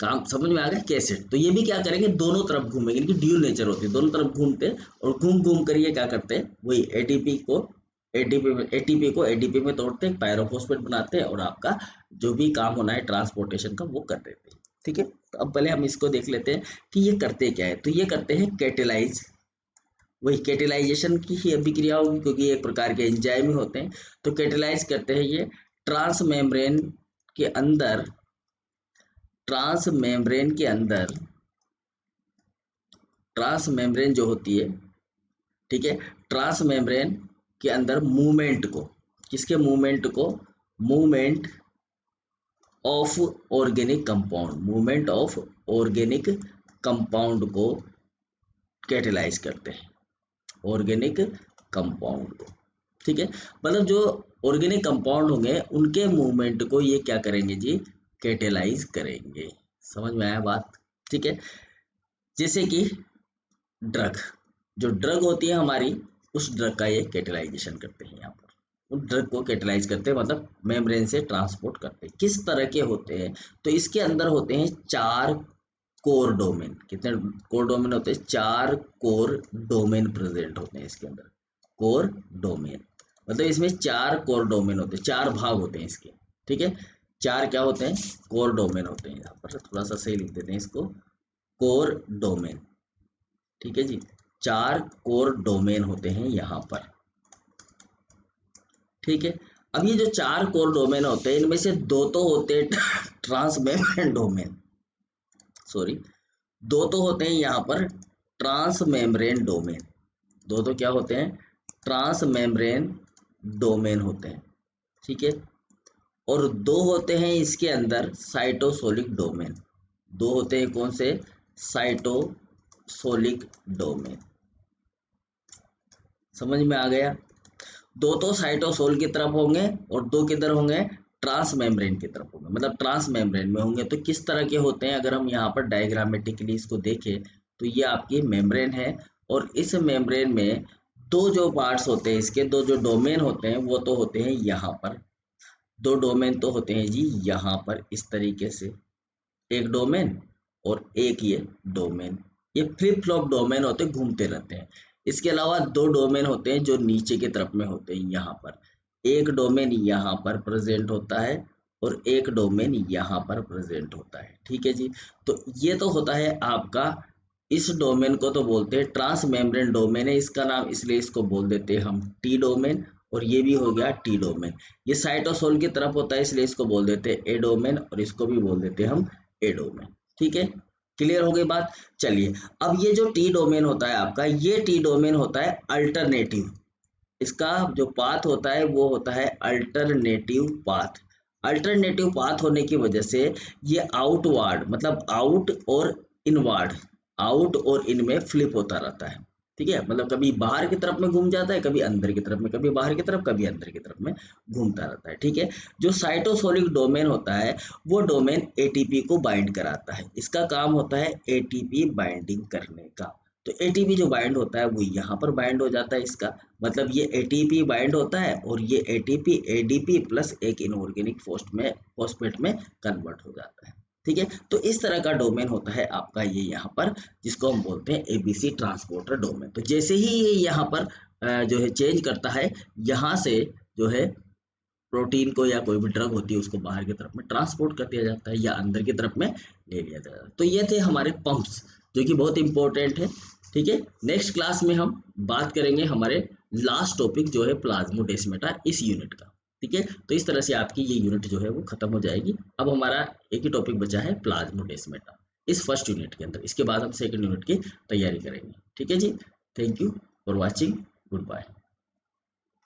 Speaker 1: काम समझ में आ गया, कैसेट। तो ये भी क्या करेंगे, दोनों तरफ घूमेंगे, इनकी ड्यूल नेचर होती है, दोनों तरफ घूमते हैं और घूम घूम कर ये क्या करते हैं, वही एटीपी को एडीपी में तोड़ते हैं, पायरोफॉस्फेट बनाते हैं और आपका जो भी काम होना है ट्रांसपोर्टेशन का वो कर देते हैं। ठीक है, तो अब पहले हम इसको देख लेते हैं कि ये करते क्या है। तो ये करते हैं कैटेलाइज, वही कैटेलाइजेशन की ही अभिक्रिया होगी क्योंकि एक प्रकार के एंजाइम ही होते हैं। तो कैटेलाइज करते हैं ये ट्रांस मेम्ब्रेन के अंदर, ट्रांस मेम्ब्रेन के अंदर, ट्रांस मेम्ब्रेन जो होती है, ठीक है, ट्रांस मेम्ब्रेन के अंदर मूवमेंट को, किसके मूवमेंट को, movement of organic compound, movement of organic compound को कैटेलाइज करते हैं, ऑर्गेनिक कंपाउंड को। ठीक है, मतलब जो ऑर्गेनिक कंपाउंड होंगे उनके मूवमेंट को ये क्या करेंगे जी, कैटेलाइज करेंगे। समझ में आया बात। ठीक है, जैसे कि ड्रग, जो ड्रग होती है हमारी, उस ड्रग का ये कैटेलाइजेशन करते हैं, यहाँ पर उस ड्रग को कैटेलाइज करते हैं, मतलब मेम्ब्रेन से ट्रांसपोर्ट करते हैं। किस तरह के होते हैं, तो इसके अंदर होते हैं 4 कोर डोमेन। कितने कोर डोमेन होते हैं, 4 कोर डोमेन प्रेजेंट होते हैं इसके अंदर। कोर डोमेन मतलब इसमें 4 कोर डोमेन होते हैं, 4 भाग होते हैं इसके। ठीक है, 4 क्या होते हैं, कोर डोमेन होते हैं। यहाँ पर थोड़ा सा सही लिख देते हैं इसको, कोर डोमेन। ठीक है जी, 4 कोर डोमेन होते हैं यहाँ पर। ठीक है, अब ये जो 4 कोर डोमेन होते हैं इनमें से 2 तो होते हैं ट्रांस मेम्ब्रेन डोमेन, सॉरी, 2 तो होते हैं यहाँ पर ट्रांस मेम्ब्रेन डोमेन। 2 तो क्या होते हैं, ट्रांस मेम्ब्रेन डोमेन होते हैं। ठीक है, और 2 होते हैं इसके अंदर साइटोसोलिक डोमेन। 2 होते हैं कौन से, साइटोसोलिक डोमेन। समझ में आ गया, 2 तो साइटोसोल की तरफ होंगे और 2 किधर होंगे, ट्रांस मेम्ब्रेन की तरफ होंगे, मतलब ट्रांस मेम्ब्रेन में होंगे। तो किस तरह के होते हैं, अगर हम यहाँ पर डायग्रामेटिकली इसको देखें तो ये आपकी मेम्ब्रेन है और इस मेम्ब्रेन में 2 जो पार्ट्स होते हैं इसके, 2 जो डोमेन होते हैं वो तो होते हैं यहाँ पर, 2 डोमेन तो होते हैं जी यहाँ पर इस तरीके से, एक डोमेन और एक ये डोमेन। ये फ्लिप फ्लॉप डोमेन होते हैं, घूमते रहते हैं। इसके अलावा 2 डोमेन होते हैं जो नीचे की तरफ में होते हैं यहाँ पर, एक डोमेन यहाँ पर प्रेजेंट होता है और एक डोमेन यहाँ पर प्रेजेंट होता है। ठीक है जी, तो ये तो होता है आपका, इस डोमेन को तो बोलते हैं ट्रांस मेम्ब्रेन डोमेन है इसका नाम, इसलिए इसको बोल देते हैं हम टी डोमेन, और ये भी हो गया टी डोमेन। ये साइटोसोल की तरफ होता है इसलिए इसको बोल देते हैं ए डोमेन और इसको भी बोल देते हैं हम ए डोमेन। ठीक है, क्लियर हो गई बात। चलिए, अब ये जो टी डोमेन होता है आपका, ये टी डोमेन होता है अल्टरनेटिव, इसका जो पाथ होता है वो होता है अल्टरनेटिव पाथ। अल्टरनेटिव पाथ होने की वजह से ये आउटवर्ड, मतलब आउट और इनवर्ड, आउट और इन में फ्लिप होता रहता है। ठीक है, मतलब कभी बाहर की तरफ में घूम जाता है, कभी अंदर की तरफ में, कभी बाहर की तरफ, कभी अंदर की तरफ में घूमता रहता है। ठीक है, जो साइटोसोलिक डोमेन होता है वो डोमेन एटीपी को बाइंड कराता है, इसका काम होता है एटीपी बाइंडिंग करने का। तो एटीपी जो बाइंड होता है वो यहाँ पर बाइंड हो जाता है इसका, मतलब ये एटीपी बाइंड होता है और ये एटीपी एडीपी प्लस एक इनऑर्गेनिक फॉस्फेट में कन्वर्ट हो जाता है। ठीक है, तो इस तरह का डोमेन होता है आपका ये यहाँ पर, जिसको हम बोलते हैं एबीसी ट्रांसपोर्टर डोमेन। तो जैसे ही ये यहाँ पर जो है चेंज करता है, यहाँ से जो है प्रोटीन को या कोई भी ड्रग होती है उसको बाहर की तरफ में ट्रांसपोर्ट कर दिया जाता है या अंदर की तरफ में ले लिया जाता है। तो ये थे हमारे पंप्स, जो कि बहुत इंपॉर्टेंट है। ठीक है, नेक्स्ट क्लास में हम बात करेंगे हमारे लास्ट टॉपिक जो है प्लाज्मोडेस्माटा, इस यूनिट का। ठीक है, तो इस तरह से आपकी ये यूनिट जो है वो खत्म हो जाएगी। अब हमारा एक ही टॉपिक बचा है प्लाज्मोडेस्माटा इस फर्स्ट यूनिट के अंदर, इसके बाद हम सेकंड यूनिट की तैयारी करेंगे। ठीक है जी, thank you for watching, good bye.